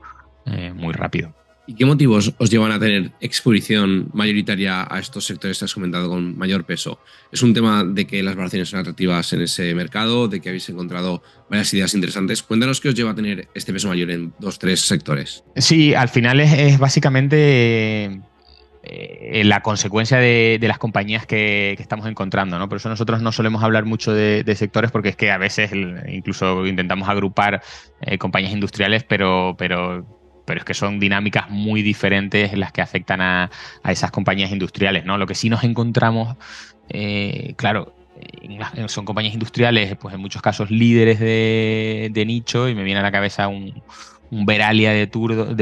muy rápido. ¿Y qué motivos os llevan a tener exposición mayoritaria a estos sectores que has comentado con mayor peso? ¿Es un tema de que las valoraciones son atractivas en ese mercado, de que habéis encontrado varias ideas interesantes? Cuéntanos qué os lleva a tener este peso mayor en 2, 3 sectores. Sí, al final es básicamente la consecuencia de las compañías que estamos encontrando, ¿no? Por eso nosotros no solemos hablar mucho de sectores, porque es que a veces incluso intentamos agrupar compañías industriales, pero es que son dinámicas muy diferentes las que afectan a esas compañías industriales, ¿no? Lo que sí nos encontramos, claro, son compañías industriales, pues en muchos casos líderes de nicho, y me viene a la cabeza un Veralia de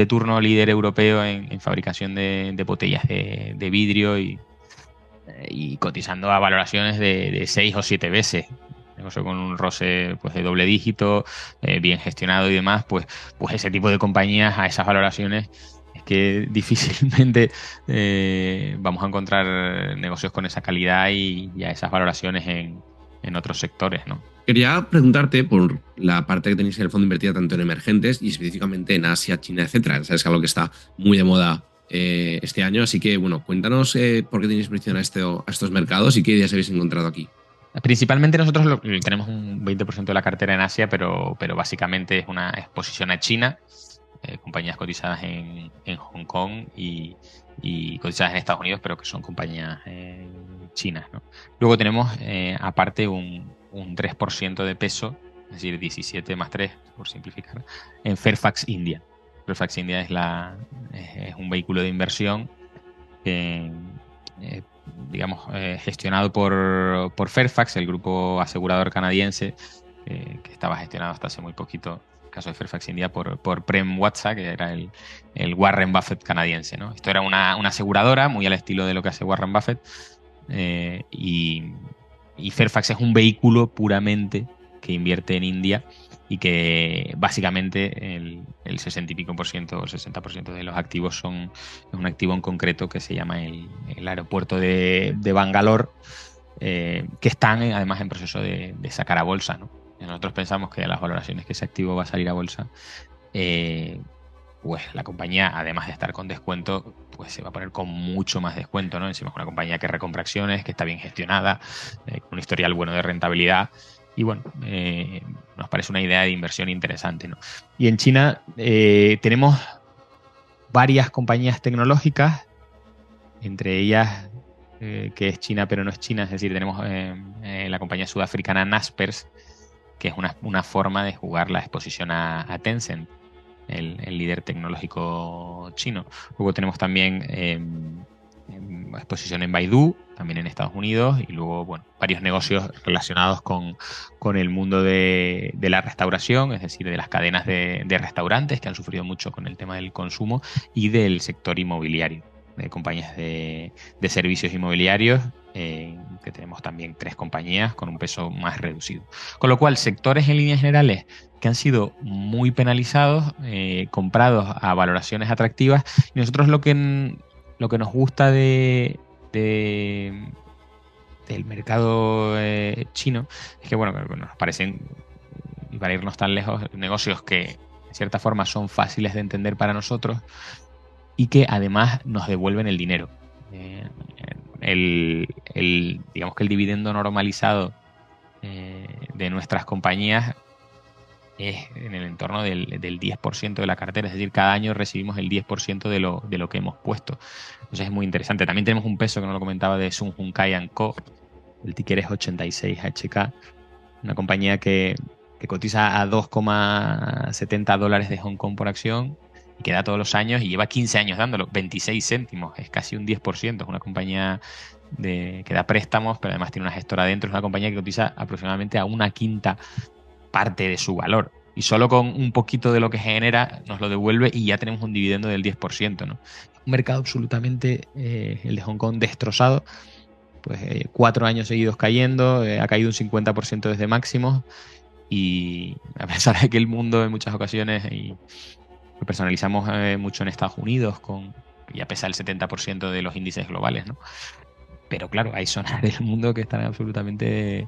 turno líder europeo en fabricación de botellas de vidrio y cotizando a valoraciones de 6 o 7 veces. Negocio con un ROCE pues, de doble dígito, bien gestionado y demás, pues ese tipo de compañías a esas valoraciones es que difícilmente vamos a encontrar negocios con esa calidad y a esas valoraciones en otros sectores, ¿no? Quería preguntarte por la parte que tenéis en el fondo invertida tanto en emergentes y específicamente en Asia, China, etcétera. Sabes que es algo que está muy de moda este año, así que bueno, cuéntanos por qué tenéis exposición a estos mercados y qué ideas habéis encontrado aquí. Principalmente nosotros tenemos un 20% de la cartera en Asia, pero básicamente es una exposición a China, compañías cotizadas en Hong Kong y cotizadas en Estados Unidos, pero que son compañías chinas, ¿no? Luego tenemos aparte un 3% de peso, es decir, 17 más 3, por simplificar, en Fairfax India. Fairfax India es un vehículo de inversión que, digamos, gestionado por Fairfax, el grupo asegurador canadiense, que estaba gestionado hasta hace muy poquito, el caso de Fairfax India, por Prem Watsa, que era el Warren Buffett canadiense, ¿no? Esto era una aseguradora muy al estilo de lo que hace Warren Buffett, y Fairfax es un vehículo puramente que invierte en India y que básicamente el 60 y pico por ciento o el 60% de los activos es un activo en concreto que se llama el aeropuerto de Bangalore, que están además en proceso de sacar a bolsa, ¿no? Nosotros pensamos que a las valoraciones que ese activo va a salir a bolsa, pues la compañía, además de estar con descuento, pues se va a poner con mucho más descuento, ¿no? Encima es una compañía que recompra acciones, que está bien gestionada, con un historial bueno de rentabilidad. Y bueno, nos parece una idea de inversión interesante, ¿no? Y en China tenemos varias compañías tecnológicas, entre ellas que es China pero no es China, es decir, tenemos la compañía sudafricana Naspers, que es una forma de jugar la exposición a Tencent, el líder tecnológico chino. Luego tenemos también exposición en Baidu, también en Estados Unidos, y luego, bueno, varios negocios relacionados con el mundo de la restauración, es decir, de las cadenas de restaurantes que han sufrido mucho con el tema del consumo, y del sector inmobiliario, de compañías de servicios inmobiliarios, que tenemos también 3 compañías con un peso más reducido. Con lo cual, sectores en líneas generales que han sido muy penalizados, comprados a valoraciones atractivas, y nosotros lo que nos gusta del mercado chino es que, bueno, nos parecen, y para irnos tan lejos, negocios que de cierta forma son fáciles de entender para nosotros y que además nos devuelven el dinero. Digamos que el dividendo normalizado de nuestras compañías es en el entorno del 10% de la cartera, es decir, cada año recibimos el 10% de lo que hemos puesto. Entonces es muy interesante. También tenemos un peso, que no lo comentaba, de Sun Hunkai Co. El ticker es 86HK, una compañía que cotiza a $2,70 de Hong Kong por acción y que da todos los años y lleva 15 años dándolo, 26 céntimos, es casi un 10%. Es una compañía que da préstamos, pero además tiene una gestora dentro. Es una compañía que cotiza aproximadamente a una quinta parte de su valor. Y solo con un poquito de lo que genera nos lo devuelve y ya tenemos un dividendo del 10%, ¿no? Un mercado absolutamente, el de Hong Kong, destrozado. Pues 4 años seguidos cayendo, ha caído un 50% desde máximos. Y a pesar de que el mundo en muchas ocasiones, y lo personalizamos mucho en Estados Unidos, ya pesa el 70% de los índices globales, ¿no? Pero claro, hay zonas del mundo que están absolutamente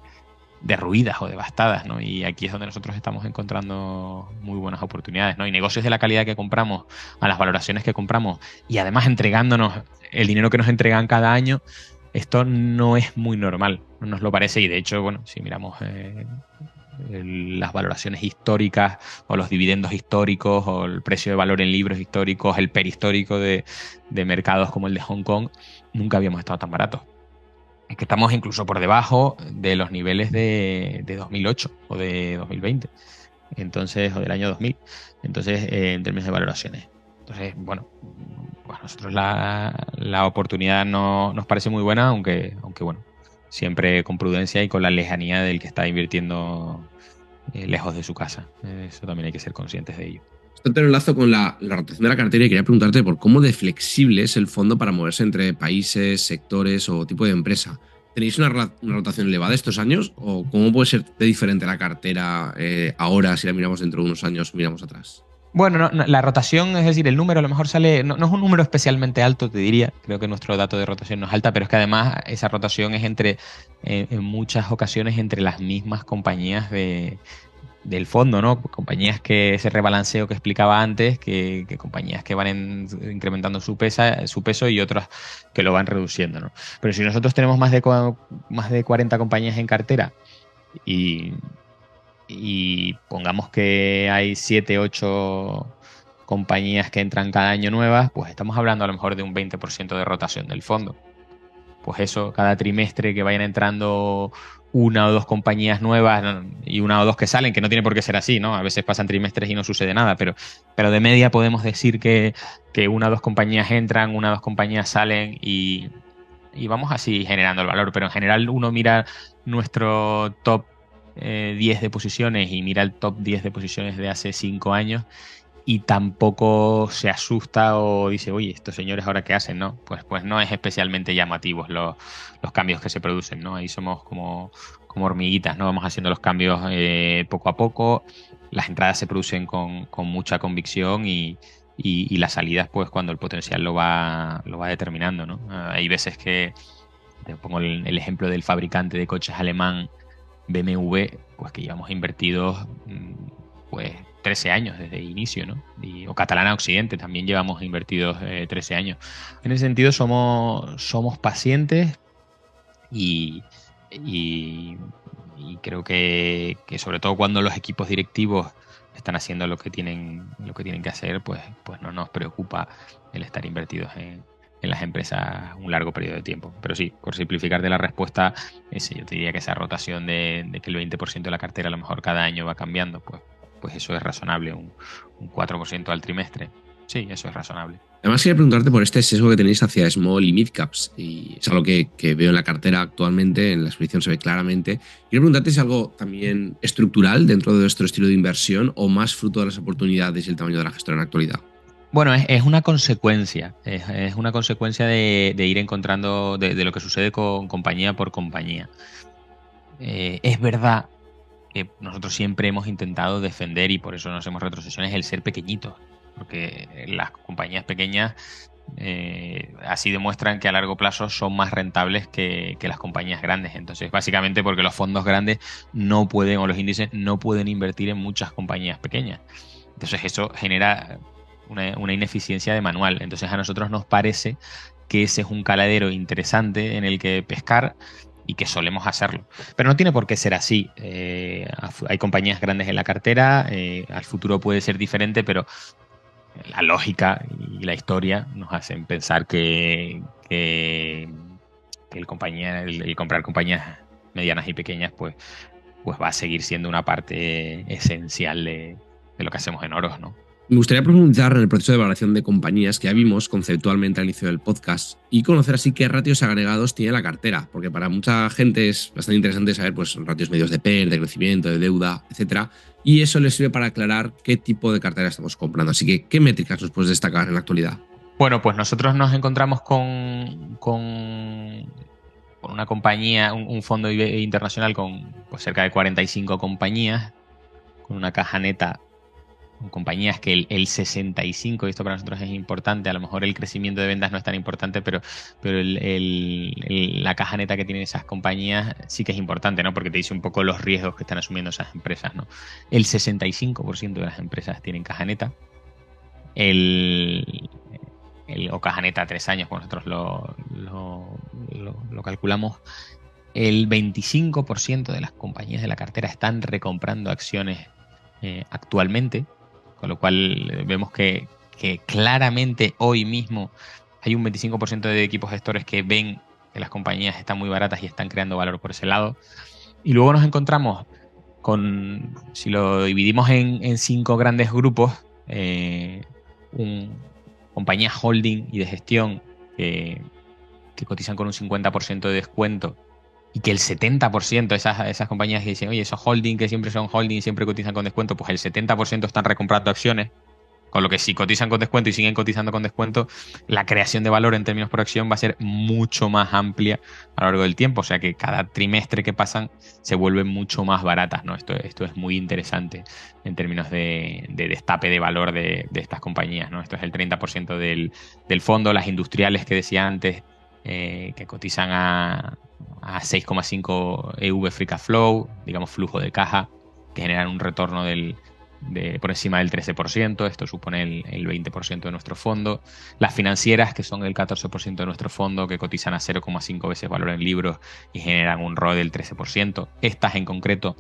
derruidas o devastadas, ¿no? Y aquí es donde nosotros estamos encontrando muy buenas oportunidades, ¿no? Y negocios de la calidad que compramos, a las valoraciones que compramos, y además entregándonos el dinero que nos entregan cada año, esto no es muy normal, no nos lo parece. Y de hecho, bueno, si miramos las valoraciones históricas o los dividendos históricos o el precio de valor en libros históricos, el perhistórico de mercados como el de Hong Kong, nunca habíamos estado tan baratos. Es que estamos incluso por debajo de los niveles de 2008 o de 2020, entonces, o del año 2000. Entonces, en términos de valoraciones. Entonces, bueno, pues a nosotros la oportunidad no nos parece muy buena, aunque bueno, siempre con prudencia y con la lejanía del que está invirtiendo lejos de su casa. Eso también hay que ser conscientes de ello. Esto te lo enlazo con la rotación de la cartera y quería preguntarte por cómo de flexible es el fondo para moverse entre países, sectores o tipo de empresa. ¿Tenéis una rotación elevada estos años? ¿O cómo puede ser de diferente la cartera ahora si la miramos dentro de unos años o miramos atrás? Bueno, la rotación, es decir, el número a lo mejor sale, no es un número especialmente alto, te diría. Creo que nuestro dato de rotación no es alta, pero es que además esa rotación es en muchas ocasiones entre las mismas compañías del fondo, ¿no? Compañías que ese rebalanceo que explicaba antes, que compañías que van incrementando su peso y otras que lo van reduciendo, ¿no? Pero si nosotros tenemos más de 40 compañías en cartera y pongamos que hay 7, 8 compañías que entran cada año nuevas, pues estamos hablando a lo mejor de un 20% de rotación del fondo. Pues eso, cada trimestre que vayan entrando una o dos compañías nuevas, ¿no? Y una o dos que salen, que no tiene por qué ser así, ¿no? A veces pasan trimestres y no sucede nada, pero de media podemos decir que una o dos compañías entran, una o dos compañías salen y vamos así generando el valor. Pero en general uno mira nuestro top 10 de posiciones y mira el top 10 de posiciones de hace 5 años y tampoco se asusta o dice, oye, estos señores ahora qué hacen, ¿no? Pues no es especialmente llamativos los cambios que se producen, ¿no? Ahí somos como hormiguitas, ¿no? Vamos haciendo los cambios poco a poco, las entradas se producen con mucha convicción y las salidas, pues cuando el potencial lo va determinando, ¿no? Hay veces que, te pongo el ejemplo del fabricante de coches alemán BMW, pues que llevamos invertidos pues 13 años desde el inicio, ¿no? O Catalana Occidente, también llevamos invertidos 13 años. En ese sentido somos pacientes y, y, y creo que sobre todo cuando los equipos directivos están haciendo lo que tienen que hacer, pues no nos preocupa el estar invertidos en las empresas un largo periodo de tiempo. Pero sí, por simplificar de la respuesta, yo te diría que esa rotación de que el 20% de la cartera a lo mejor cada año va cambiando, pues eso es razonable, un 4% al trimestre. Sí, eso es razonable. Además, quería preguntarte por este sesgo que tenéis hacia small y mid caps, y es algo que veo en la cartera actualmente, en la exposición se ve claramente. Quiero preguntarte si es algo también estructural dentro de nuestro estilo de inversión o más fruto de las oportunidades y el tamaño de la gestora en la actualidad. Bueno, es una consecuencia, es una consecuencia de ir encontrando de lo que sucede con compañía por compañía. Es verdad que nosotros siempre hemos intentado defender, y por eso no hacemos retrocesiones, el ser pequeñitos, porque las compañías pequeñas así demuestran que a largo plazo son más rentables que las compañías grandes. Entonces, básicamente porque los fondos grandes no pueden, o los índices no pueden invertir en muchas compañías pequeñas. Entonces eso genera una ineficiencia de manual. Entonces a nosotros nos parece que ese es un caladero interesante en el que pescar y que solemos hacerlo. Pero no tiene por qué ser así. hay compañías grandes en la cartera, al futuro puede ser diferente, pero la lógica y la historia nos hacen pensar que el comprar compañías medianas y pequeñas pues va a seguir siendo una parte esencial de lo que hacemos en Oros, ¿no? Me gustaría profundizar en el proceso de valoración de compañías que ya vimos conceptualmente al inicio del podcast y conocer así qué ratios agregados tiene la cartera, porque para mucha gente es bastante interesante saber pues, ratios medios de PER, de crecimiento, de deuda, etcétera, y eso les sirve para aclarar qué tipo de cartera estamos comprando. Así que, ¿qué métricas nos puedes destacar en la actualidad? Bueno, pues nosotros nos encontramos con una compañía, un fondo internacional con pues, cerca de 45 compañías, con una caja neta con compañías que el 65, y esto para nosotros es importante, a lo mejor el crecimiento de ventas no es tan importante, pero la caja neta que tienen esas compañías sí que es importante, ¿no? Porque te dice un poco los riesgos que están asumiendo esas empresas, ¿no? El 65% de las empresas tienen caja neta. O caja neta a 3 años, cuando nosotros lo calculamos, el 25% de las compañías de la cartera están recomprando acciones actualmente, con lo cual vemos que claramente hoy mismo hay un 25% de equipos gestores que ven que las compañías están muy baratas y están creando valor por ese lado. Y luego nos encontramos si lo dividimos en 5 grandes grupos, compañías holding y de gestión que cotizan con un 50% de descuento, y que el 70% de esas compañías que dicen, oye, esos holding que siempre son holding y siempre cotizan con descuento, pues el 70% están recomprando acciones, con lo que si cotizan con descuento y siguen cotizando con descuento, la creación de valor en términos por acción va a ser mucho más amplia a lo largo del tiempo. O sea que cada trimestre que pasan se vuelven mucho más baratas, ¿no? Esto es muy interesante en términos de destape de valor de estas compañías, ¿no? Esto es el 30% del fondo. Las industriales que decía antes, que cotizan a 6,5 EV free cash flow, digamos flujo de caja, que generan un retorno por encima del 13%. Esto supone el 20% de nuestro fondo. Las financieras, que son el 14% de nuestro fondo, que cotizan a 0,5 veces valor en libros y generan un ROE del 13%. Estas en concreto,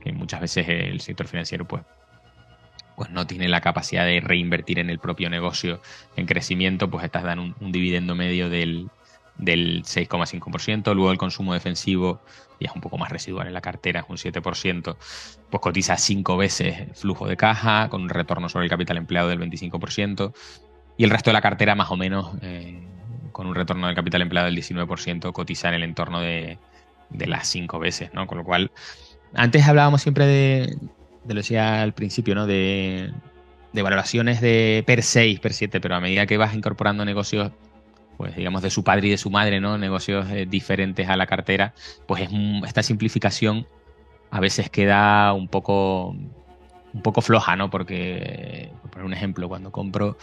que muchas veces el sector financiero pues no tiene la capacidad de reinvertir en el propio negocio en crecimiento, pues estas dan un dividendo medio del 6,5%. Luego el consumo defensivo ya es un poco más residual en la cartera, es un 7%, pues cotiza 5 veces flujo de caja, con un retorno sobre el capital empleado del 25%, y el resto de la cartera más o menos, con un retorno del capital empleado del 19%, cotiza en el entorno de las 5 veces, ¿no? Con lo cual, antes hablábamos siempre lo decía al principio, ¿no? De valoraciones de PER 6, PER 7, pero a medida que vas incorporando negocios, pues digamos, de su padre y de su madre, ¿no? Negocios diferentes a la cartera, pues esta simplificación a veces queda un poco floja, ¿no? Porque, por poner un ejemplo, cuando compro,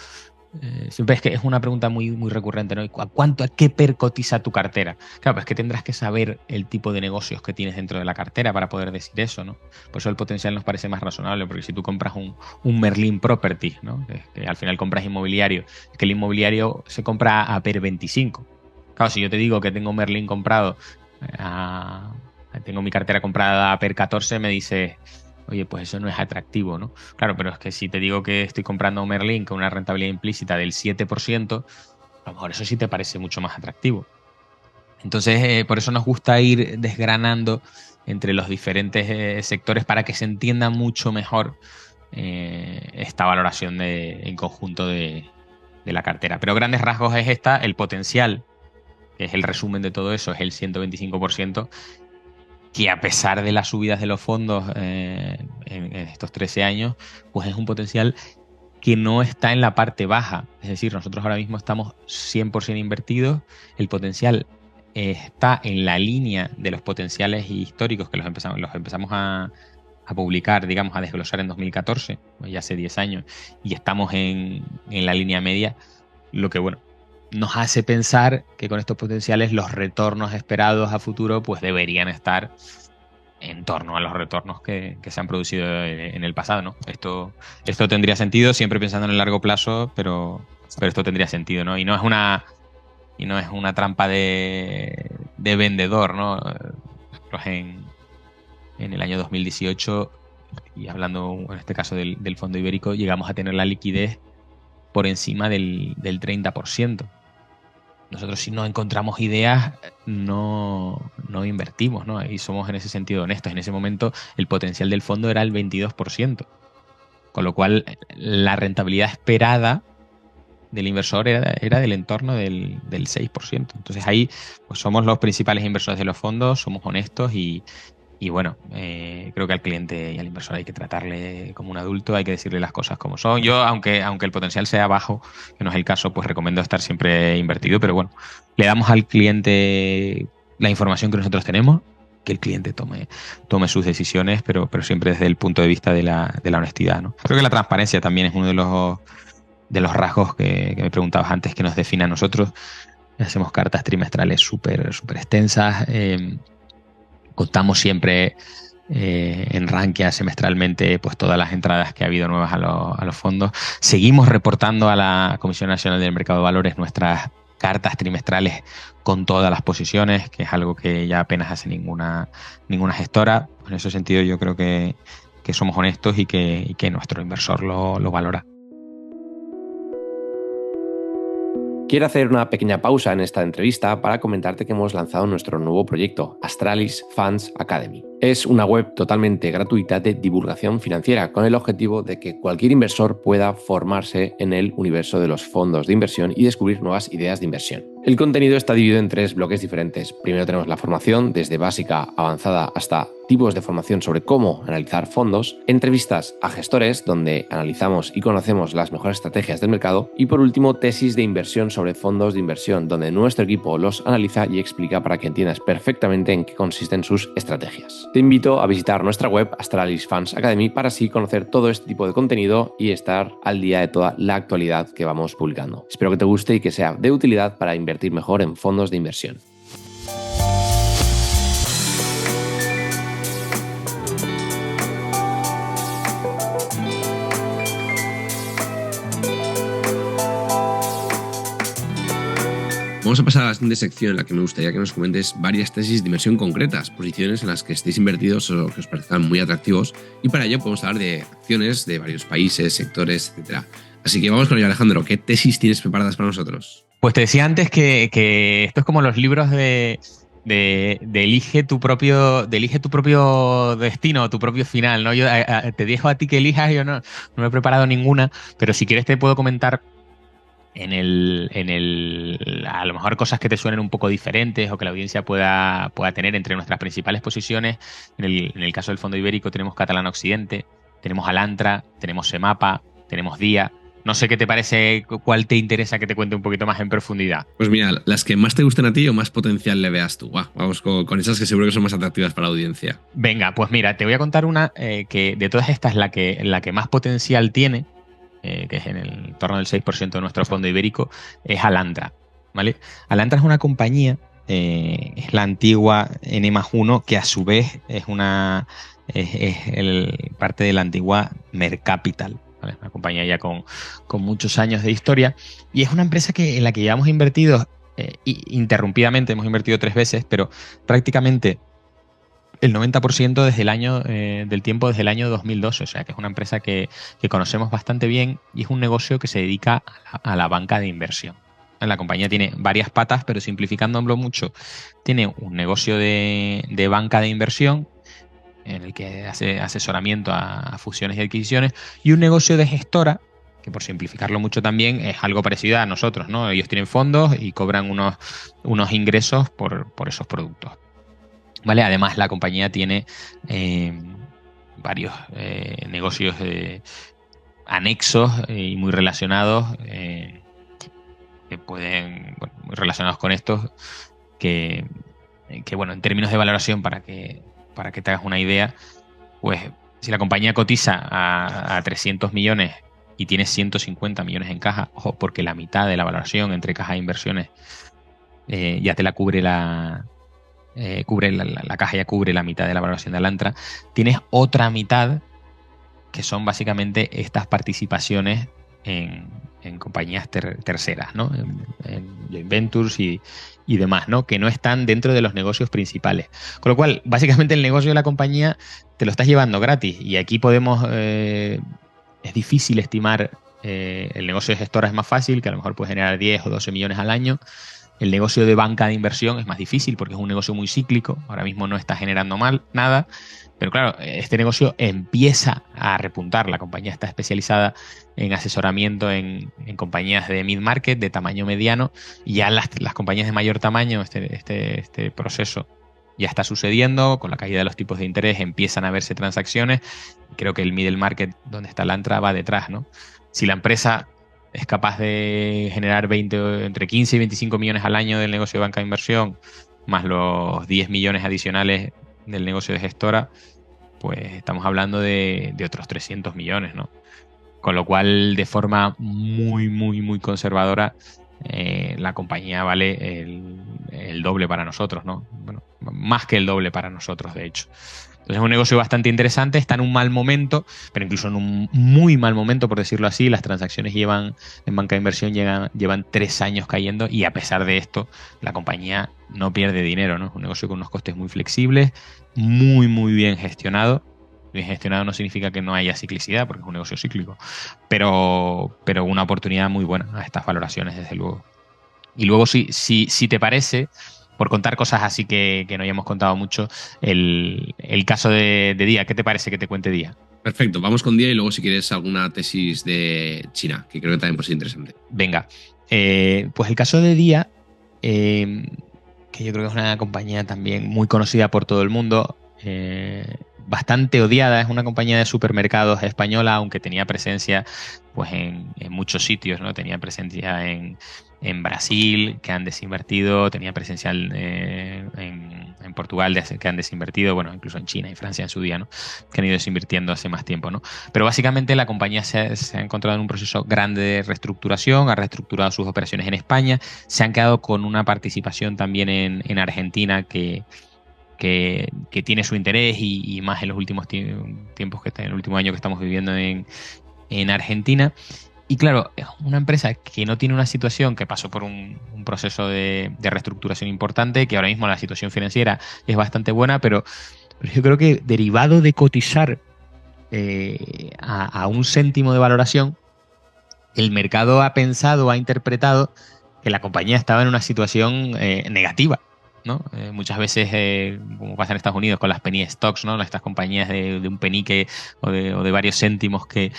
siempre es que es una pregunta muy, muy recurrente, ¿no? ¿A qué PER cotiza tu cartera? Claro, pues es que tendrás que saber el tipo de negocios que tienes dentro de la cartera para poder decir eso, ¿no? Por eso el potencial nos parece más razonable, porque si tú compras un Merlin Property, ¿no? Que al final compras inmobiliario, es que el inmobiliario se compra a PER 25. Claro, si yo te digo que tengo un Merlin comprado, tengo mi cartera comprada a PER 14, me dices, oye, pues eso no es atractivo, ¿no? Claro, pero es que si te digo que estoy comprando un Merlin con una rentabilidad implícita del 7%, a lo mejor eso sí te parece mucho más atractivo. Entonces, por eso nos gusta ir desgranando entre los diferentes sectores para que se entienda mucho mejor esta valoración en conjunto de la cartera. Pero grandes rasgos es el potencial, que es el resumen de todo eso, es el 125%, que a pesar de las subidas de los fondos en estos 13 años, pues es un potencial que no está en la parte baja. Es decir, nosotros ahora mismo estamos 100% invertidos, el potencial está en la línea de los potenciales históricos que los empezamos a publicar, digamos, a desglosar en 2014, pues ya hace 10 años, y estamos en la línea media, lo que, bueno, nos hace pensar que con estos potenciales los retornos esperados a futuro pues deberían estar en torno a los retornos que se han producido en el pasado, ¿no? Esto tendría sentido, siempre pensando en el largo plazo, pero esto tendría sentido, ¿no? Y no es una trampa de vendedor, ¿no? Nosotros en el año 2018, y hablando en este caso del fondo ibérico, llegamos a tener la liquidez por encima del 30%. Nosotros, si no encontramos ideas, no invertimos, ¿no? Y somos en ese sentido honestos. En ese momento el potencial del fondo era el 22%, con lo cual la rentabilidad esperada del inversor era del entorno del 6%. Entonces ahí pues somos los principales inversores de los fondos, somos honestos y bueno, creo que al cliente y al inversor hay que tratarle como un adulto, hay que decirle las cosas como son. Yo, aunque el potencial sea bajo, que no es el caso, pues recomiendo estar siempre invertido, pero bueno, le damos al cliente la información que nosotros tenemos, que el cliente tome sus decisiones, pero siempre desde el punto de vista de la honestidad, ¿no? Creo que la transparencia también es uno de los rasgos que me preguntabas antes que nos define a nosotros. Hacemos cartas trimestrales súper extensas. Contamos siempre en Rankia semestralmente pues todas las entradas que ha habido nuevas a los fondos. Seguimos reportando a la Comisión Nacional del Mercado de Valores nuestras cartas trimestrales con todas las posiciones, que es algo que ya apenas hace ninguna gestora. En ese sentido yo creo que somos honestos y que nuestro inversor lo valora. Quiero hacer una pequeña pausa en esta entrevista para comentarte que hemos lanzado nuestro nuevo proyecto, Astralis Funds Academy. Es una web totalmente gratuita de divulgación financiera con el objetivo de que cualquier inversor pueda formarse en el universo de los fondos de inversión y descubrir nuevas ideas de inversión. El contenido está dividido en 3 bloques diferentes. Primero tenemos la formación, desde básica, avanzada hasta tipos de formación sobre cómo analizar fondos, entrevistas a gestores donde analizamos y conocemos las mejores estrategias del mercado y por último tesis de inversión sobre fondos de inversión donde nuestro equipo los analiza y explica para que entiendas perfectamente en qué consisten sus estrategias. Te invito a visitar nuestra web Astralis Funds Academy para así conocer todo este tipo de contenido y estar al día de toda la actualidad que vamos publicando. Espero que te guste y que sea de utilidad para invertir mejor en fondos de inversión. Vamos a pasar a la siguiente sección en la que me gustaría que nos comentes varias tesis de inversión concretas, posiciones en las que estéis invertidos o que os parezcan muy atractivos, y para ello podemos hablar de acciones de varios países, sectores, etc. Así que vamos con ello, Alejandro. ¿Qué tesis tienes preparadas para nosotros? Pues te decía antes que esto es como los libros de elige tu propio destino, tu propio final, ¿no? Yo te dejo a ti que elijas, yo no me he preparado ninguna, pero si quieres te puedo comentar a lo mejor cosas que te suenen un poco diferentes o que la audiencia pueda tener entre nuestras principales posiciones. En el caso del Fondo Ibérico tenemos Catalana Occidente, tenemos Alantra, tenemos Semapa, tenemos Día. No sé qué te parece, cuál te interesa que te cuente un poquito más en profundidad. Pues mira, las que más te gusten a ti o más potencial le veas tú. Vamos con esas que seguro que son más atractivas para la audiencia. Venga, pues mira, te voy a contar una que de todas estas la que más potencial tiene, que es en el torno del 6% de nuestro fondo ibérico, es Alantra, ¿vale? Alantra es una compañía, es la antigua N+1, que a su vez es parte de la antigua Mercapital, ¿vale? Una compañía ya con muchos años de historia, y es una empresa en la que llevamos invertidos interrumpidamente, hemos invertido 3 veces, pero prácticamente el 90% desde del tiempo desde el año 2012, o sea que es una empresa que conocemos bastante bien y es un negocio que se dedica a la banca de inversión. La compañía tiene varias patas, pero simplificándolo mucho, tiene un negocio de banca de inversión en el que hace asesoramiento a fusiones y adquisiciones, y un negocio de gestora, que por simplificarlo mucho también es algo parecido a nosotros, ¿no? Ellos tienen fondos y cobran unos ingresos por esos productos. ¿Vale? Además, la compañía tiene varios negocios anexos y muy relacionados, que pueden, muy relacionados con estos, que bueno, en términos de valoración, para que te hagas una idea, pues si la compañía cotiza a 300 millones y tiene 150 millones en caja, ojo, porque la mitad de la valoración entre caja e inversiones ya te la cubre la caja, ya cubre la mitad de la valoración de Alantra, tienes otra mitad que son básicamente estas participaciones en compañías terceras, ¿no? En joint ventures y demás, ¿no? Que no están dentro de los negocios principales. Con lo cual, básicamente el negocio de la compañía te lo estás llevando gratis. Y aquí es difícil estimar, el negocio de gestora es más fácil, que a lo mejor puede generar 10 o 12 millones al año. El negocio de banca de inversión es más difícil porque es un negocio muy cíclico. Ahora mismo no está generando nada. Pero claro, este negocio empieza a repuntar. La compañía está especializada en asesoramiento en compañías de mid-market, de tamaño mediano. Y ya las compañías de mayor tamaño, este proceso ya está sucediendo. Con la caída de los tipos de interés empiezan a verse transacciones. Creo que el middle market, donde está la entrada, va detrás, ¿no? Si la empresa es capaz de generar entre 15 y 25 millones al año del negocio de banca de inversión, más los 10 millones adicionales del negocio de gestora, pues estamos hablando de otros 300 millones, ¿no? Con lo cual, de forma muy, muy, muy conservadora, la compañía vale el doble para nosotros, ¿no? Bueno, más que el doble para nosotros, de hecho. Entonces es un negocio bastante interesante, está en un mal momento, pero incluso en un muy mal momento, por decirlo así. Las transacciones en banca de inversión llevan 3 años cayendo, y a pesar de esto, la compañía no pierde dinero, ¿no? Es un negocio con unos costes muy flexibles, muy, muy bien gestionado. Bien gestionado no significa que no haya ciclicidad, porque es un negocio cíclico, pero una oportunidad muy buena a estas valoraciones, desde luego. Y luego, si te parece, por contar cosas así que no hayamos contado mucho, el caso de Día. ¿Qué te parece que te cuente Día? Perfecto, vamos con Día y luego si quieres alguna tesis de China, que creo que también puede ser interesante. Venga, pues el caso de Día, que yo creo que es una compañía también muy conocida por todo el mundo, bastante odiada. Es una compañía de supermercados española, aunque tenía presencia pues en muchos sitios, ¿no? Tenía presencia en Brasil, que han desinvertido, tenía presencia en Portugal, que han desinvertido, bueno, incluso en China y Francia en su día, ¿no? Que han ido desinvirtiendo hace más tiempo, ¿no? Pero básicamente la compañía se ha encontrado en un proceso grande de reestructuración, ha reestructurado sus operaciones en España, se han quedado con una participación también en Argentina que tiene su interés, y más en los últimos tiempos, en el último año que estamos viviendo en Argentina. Y claro, es una empresa que no tiene una situación, que pasó por un proceso de reestructuración importante, que ahora mismo la situación financiera es bastante buena, pero yo creo que derivado de cotizar a 1 céntimo de valoración, el mercado ha pensado, ha interpretado que la compañía estaba en una situación negativa, ¿no? Muchas veces, como pasa en Estados Unidos con las penny stocks, ¿no? Estas compañías de un penique o de varios céntimos que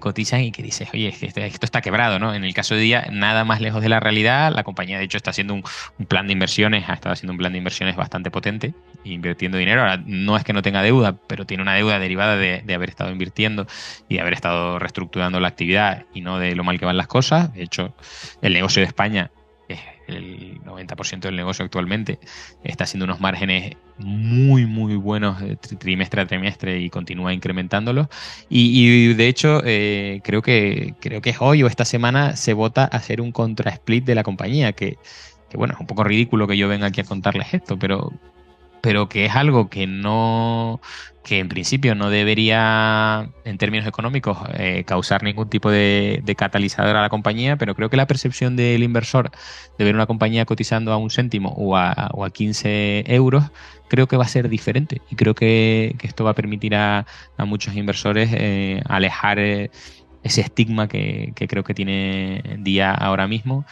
cotizan y que dices, oye, esto está quebrado, ¿no? En el caso de Día, nada más lejos de la realidad. La compañía, de hecho, está haciendo un plan de inversiones, ha estado haciendo un plan de inversiones bastante potente, invirtiendo dinero. Ahora, no es que no tenga deuda, pero tiene una deuda derivada de haber estado invirtiendo y de haber estado reestructurando la actividad, y no de lo mal que van las cosas. De hecho, el negocio de España, es el 90% del negocio actualmente, está haciendo unos márgenes muy, muy buenos trimestre a trimestre, y continúa incrementándolos. Y de hecho, creo que es hoy o esta semana se vota hacer un contra-split de la compañía, que bueno, es un poco ridículo que yo venga aquí a contarles esto, pero que es algo que en principio no debería, en términos económicos, causar ningún tipo de catalizador a la compañía. Pero creo que la percepción del inversor de ver una compañía cotizando a 1 céntimo o a 15 euros, creo que va a ser diferente, y creo que esto va a permitir a muchos inversores alejar ese estigma que creo que tiene Día ahora mismo.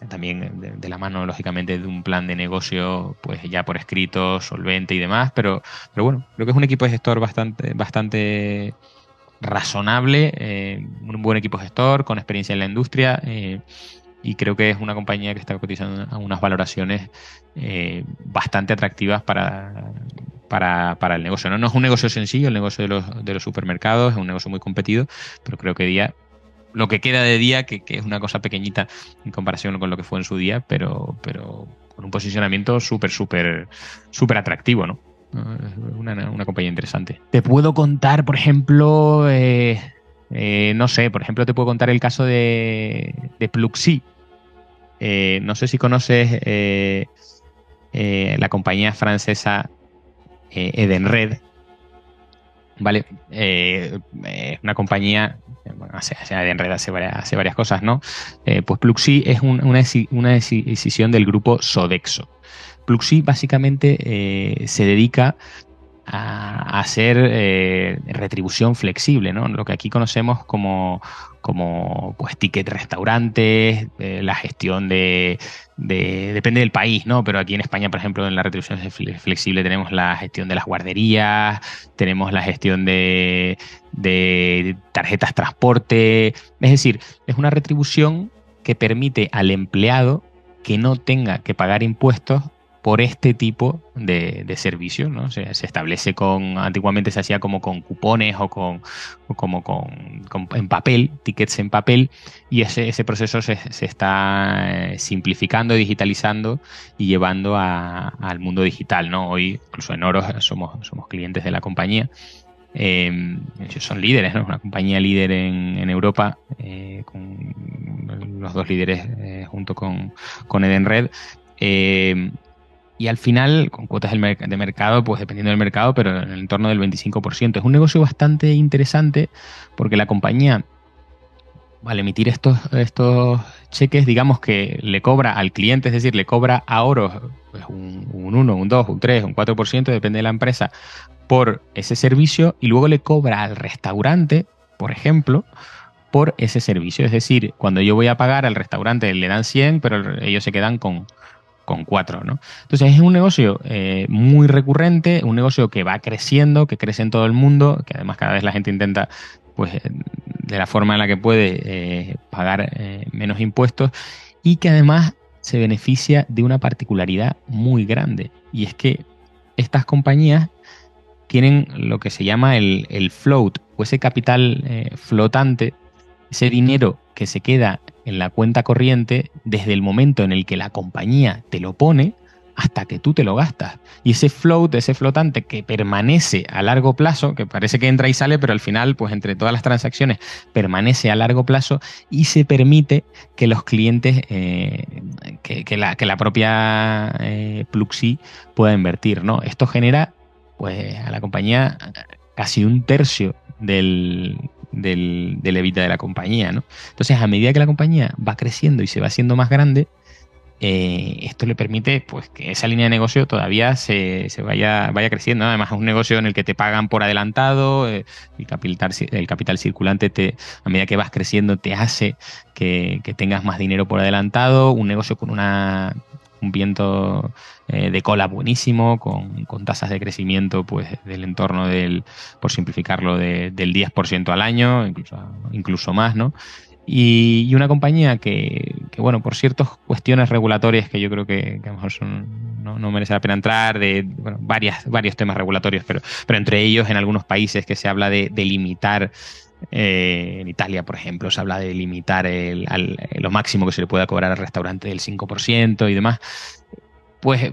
También de la mano, lógicamente, de un plan de negocio pues ya por escrito, solvente y demás, pero bueno, creo que es un equipo de gestor bastante razonable, un buen equipo gestor con experiencia en la industria, y creo que es una compañía que está cotizando a unas valoraciones bastante atractivas para el negocio. No es un negocio sencillo el negocio de los supermercados, es un negocio muy competido, pero creo que Día, lo que queda de Día, que es una cosa pequeñita en comparación con lo que fue en su día, pero con un posicionamiento súper atractivo, ¿no? Una compañía interesante. Te puedo contar, por ejemplo, no sé, por ejemplo, te puedo contar el caso de Pluxee. No sé si conoces la compañía francesa Edenred. Vale, es una compañía, Edenred hace varias cosas, ¿no? Pues Pluxee es una decisión del grupo Sodexo. Pluxee básicamente se dedica a hacer retribución flexible, ¿no? Lo que aquí conocemos como pues ticket restaurantes, la gestión depende del país, ¿no? Pero aquí en España, por ejemplo, en la retribución flexible tenemos la gestión de las guarderías, tenemos la gestión de tarjetas transporte. Es decir, es una retribución que permite al empleado que no tenga que pagar impuestos por este tipo de servicios, ¿no? Se establece antiguamente se hacía como con cupones o en papel, tickets en papel, y ese proceso se está simplificando, digitalizando y llevando al mundo digital, ¿no? Hoy, incluso en Oro, somos clientes de la compañía. Ellos son líderes, ¿no? Una compañía líder en Europa, con los dos líderes junto con Edenred. Y al final, con cuotas de mercado, pues dependiendo del mercado, pero en el entorno del 25%. Es un negocio bastante interesante porque la compañía, al emitir estos cheques, digamos que le cobra al cliente, es decir, le cobra a Oro pues un 1, un 2, un 3, un 4%, depende de la empresa, por ese servicio, y luego le cobra al restaurante, por ejemplo, por ese servicio. Es decir, cuando yo voy a pagar al restaurante le dan 100, pero ellos se quedan con 4, ¿no? Entonces es un negocio muy recurrente, un negocio que va creciendo, que crece en todo el mundo, que además cada vez la gente intenta, pues, de la forma en la que puede, pagar menos impuestos, y que además se beneficia de una particularidad muy grande, y es que estas compañías tienen lo que se llama el float, o ese capital flotante, ese dinero que se queda en la cuenta corriente desde el momento en el que la compañía te lo pone hasta que tú te lo gastas. Y ese float, ese flotante que permanece a largo plazo, que parece que entra y sale, pero al final, pues entre todas las transacciones, permanece a largo plazo, y se permite que los clientes, que la propia Pluxee pueda invertir, ¿no? Esto genera, pues, a la compañía casi un tercio del EBITDA de la compañía, ¿no? Entonces, a medida que la compañía va creciendo y se va haciendo más grande, esto le permite, pues, que esa línea de negocio todavía se vaya creciendo, ¿no? Además, es un negocio en el que te pagan por adelantado, el capital circulante a medida que vas creciendo te hace que tengas más dinero por adelantado, un negocio con un viento de cola buenísimo, con tasas de crecimiento, pues, del entorno por simplificarlo, del 10% al año, incluso más, ¿no? Y una compañía que, bueno, por ciertas cuestiones regulatorias que yo creo que a lo mejor no merece la pena entrar, bueno, varios temas regulatorios, pero entre ellos en algunos países que se habla de limitar. En Italia, por ejemplo, se habla de limitar lo máximo que se le pueda cobrar al restaurante del 5% y demás. Pues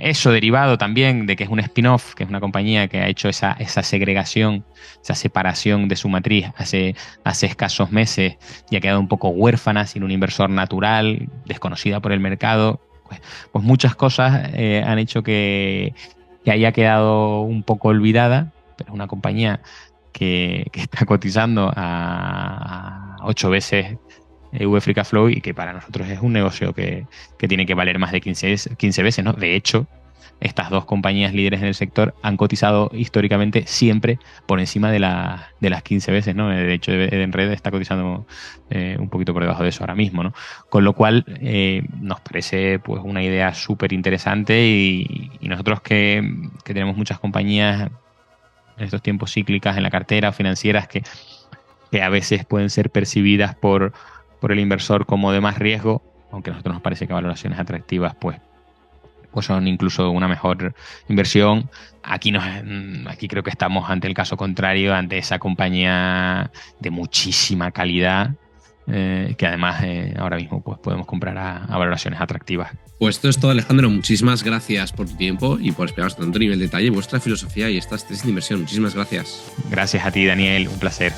eso, derivado también de que es un spin-off, que es una compañía que ha hecho esa segregación, esa separación de su matriz hace escasos meses, y ha quedado un poco huérfana, sin un inversor natural, desconocida por el mercado. Pues muchas cosas han hecho que haya quedado un poco olvidada, pero es una compañía que está cotizando a 8 veces EV Free Cash Flow, y que para nosotros es un negocio que tiene que valer más de 15 veces, ¿no? De hecho, estas dos compañías líderes en el sector han cotizado históricamente siempre por encima de las 15 veces, ¿no? De hecho, Edenred está cotizando un poquito por debajo de eso ahora mismo, ¿no? Con lo cual, nos parece, pues, una idea súper interesante, y nosotros que tenemos muchas compañías en estos tiempos cíclicas en la cartera, financieras, que a veces pueden ser percibidas por el inversor como de más riesgo, aunque a nosotros nos parece que valoraciones atractivas pues son incluso una mejor inversión. Aquí creo que estamos ante el caso contrario, ante esa compañía de muchísima calidad, que además ahora mismo pues podemos comprar a valoraciones atractivas. Pues esto es todo, Alejandro. Muchísimas gracias por tu tiempo y por explicarnos tanto nivel de detalle vuestra filosofía y estas tesis de inversión. Muchísimas gracias. Gracias a ti, Daniel. Un placer.